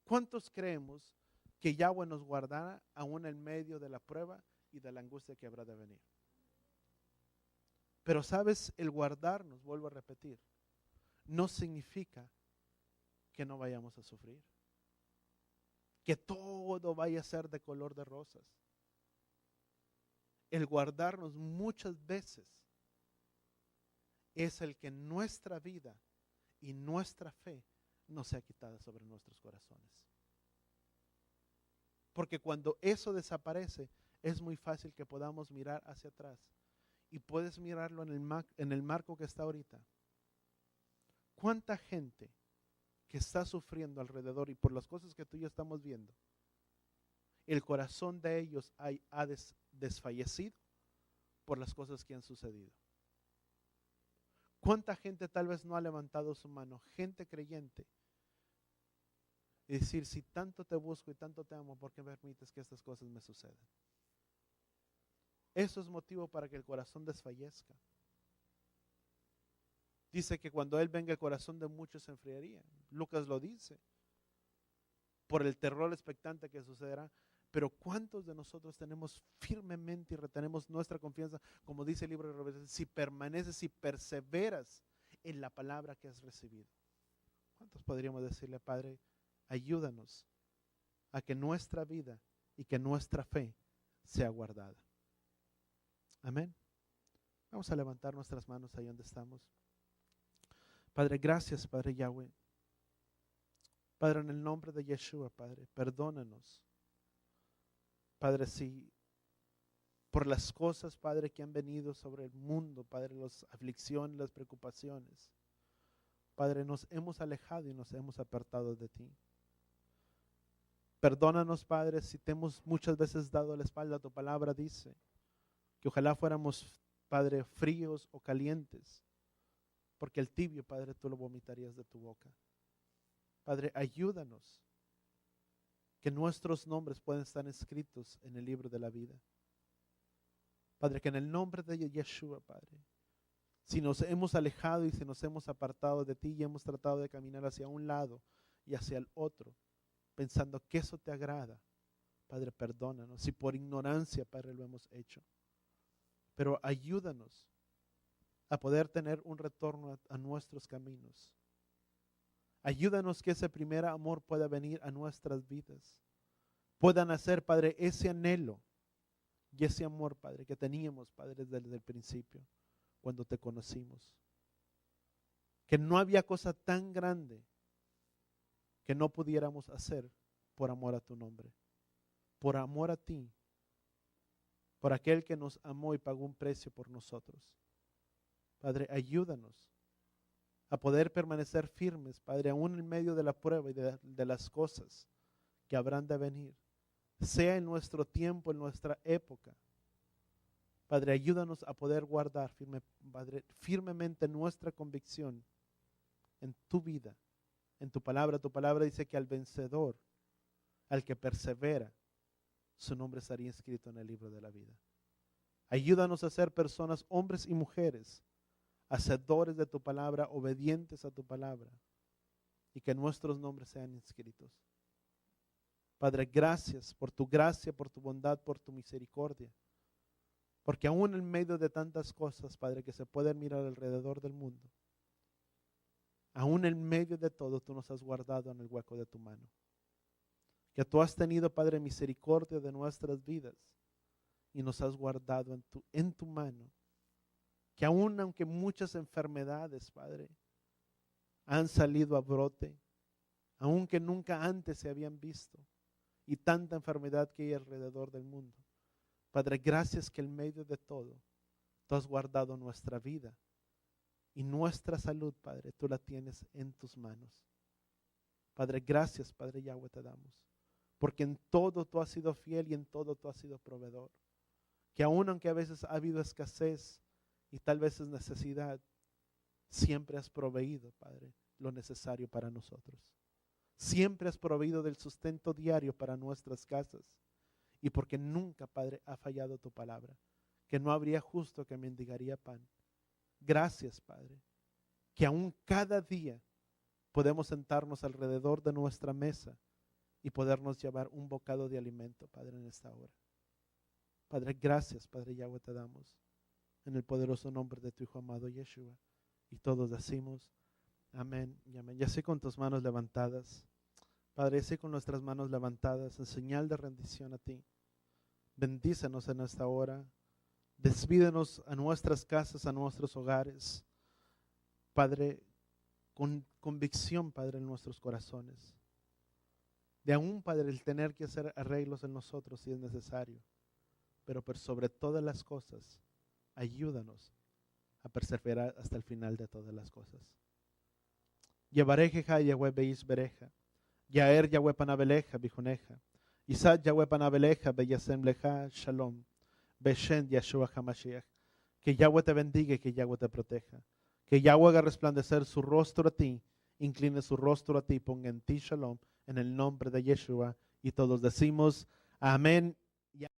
Speaker 1: ¿Cuántos creemos que Yahweh nos guardará aún en medio de la prueba y de la angustia que habrá de venir? Pero sabes, el guardarnos, vuelvo a repetir, no significa que no vayamos a sufrir, que todo vaya a ser de color de rosas. El guardarnos muchas veces es el que nuestra vida y nuestra fe no sea quitada sobre nuestros corazones. Porque cuando eso desaparece, es muy fácil que podamos mirar hacia atrás. Y puedes mirarlo en el marco que está ahorita. ¿Cuánta gente que está sufriendo alrededor y por las cosas que tú y yo estamos viendo, el corazón de ellos ha desfallecido por las cosas que han sucedido? ¿Cuánta gente tal vez no ha levantado su mano? Gente creyente. Y decir, si tanto te busco y tanto te amo, ¿por qué me permites que estas cosas me sucedan? Eso es motivo para que el corazón desfallezca. Dice que cuando Él venga el corazón de muchos se enfriaría. Lucas lo dice. Por el terror expectante que sucederá. Pero ¿cuántos de nosotros tenemos firmemente y retenemos nuestra confianza? Como dice el libro de Revelaciones, si permaneces y perseveras en la palabra que has recibido. ¿Cuántos podríamos decirle, Padre, ayúdanos a que nuestra vida y que nuestra fe sea guardada? Amén. Vamos a levantar nuestras manos ahí donde estamos. Padre, gracias, Padre Yahweh. Padre, en el nombre de Yeshua, Padre, perdónanos. Padre, si por las cosas, Padre, que han venido sobre el mundo, Padre, las aflicciones, las preocupaciones, Padre, nos hemos alejado y nos hemos apartado de ti. Perdónanos, Padre, si te hemos muchas veces dado la espalda. Tu palabra dice que ojalá fuéramos, Padre, fríos o calientes, porque el tibio, Padre, tú lo vomitarías de tu boca. Padre, ayúdanos, que nuestros nombres puedan estar escritos en el libro de la vida. Padre, que en el nombre de Yeshua, Padre, si nos hemos alejado y si nos hemos apartado de ti y hemos tratado de caminar hacia un lado y hacia el otro, pensando que eso te agrada, Padre, perdónanos. Si por ignorancia, Padre, lo hemos hecho. Pero ayúdanos a poder tener un retorno a nuestros caminos. Ayúdanos que ese primer amor pueda venir a nuestras vidas. puedan hacer, Padre, ese anhelo y ese amor, Padre, que teníamos, Padre, desde el principio, cuando te conocimos. Que no había cosa tan grande que no pudiéramos hacer por amor a tu nombre, por amor a ti, por aquel que nos amó y pagó un precio por nosotros. Padre, ayúdanos a poder permanecer firmes, Padre, aún en medio de la prueba y de las cosas que habrán de venir, sea en nuestro tiempo, en nuestra época. Padre, ayúdanos a poder guardar Padre, firmemente nuestra convicción en tu vida, en tu palabra. Tu palabra dice que al vencedor, al que persevera, su nombre estaría inscrito en el libro de la vida. Ayúdanos a ser personas, hombres y mujeres, hacedores de tu palabra, obedientes a tu palabra, y que nuestros nombres sean inscritos. Padre, gracias por tu gracia, por tu bondad, por tu misericordia. Porque aún en medio de tantas cosas, Padre, que se pueden mirar alrededor del mundo, aún en medio de todo, tú nos has guardado en el hueco de tu mano. Que tú has tenido, Padre, misericordia de nuestras vidas y nos has guardado en tu mano. Que aún aunque muchas enfermedades, Padre, han salido a brote, aunque nunca antes se habían visto, y tanta enfermedad que hay alrededor del mundo. Padre, gracias que en medio de todo, tú has guardado nuestra vida y nuestra salud, Padre, tú la tienes en tus manos. Padre, gracias, Padre Yahweh, te damos, porque en todo tú has sido fiel y en todo tú has sido proveedor. Que aún aunque a veces ha habido escasez y tal vez es necesidad, siempre has proveído, Padre, lo necesario para nosotros. Siempre has proveído del sustento diario para nuestras casas. Y porque nunca, Padre, ha fallado tu palabra, que no habría justo que mendigaría pan. Gracias, Padre, que aún cada día podemos sentarnos alrededor de nuestra mesa y podernos llevar un bocado de alimento, Padre, en esta hora. Padre, gracias, Padre Yahweh, te damos en el poderoso nombre de tu Hijo amado Yeshua. Y todos decimos amén y amén. Ya sé con tus manos levantadas. Padre, sé con nuestras manos levantadas en señal de rendición a ti. Bendícenos en esta hora. Despídenos a nuestras casas, a nuestros hogares. Padre, con convicción, Padre, en nuestros corazones. De aún, Padre, el tener que hacer arreglos en nosotros si es necesario. Pero por sobre todas las cosas, ayúdanos a perseverar hasta el final de todas las cosas. Yevarejeja Yahweh beis bereja. Yaer Yahweh panabeleja bijuneja. Isad Yahweh panabeleja beyasem leja shalom. Beshen Yeshua HaMashiach. Que Yahweh te bendiga y que Yahweh te proteja. Que Yahweh haga resplandecer su rostro a ti, incline su rostro a ti, ponga en ti shalom, en el nombre de Yeshua. Y todos decimos amén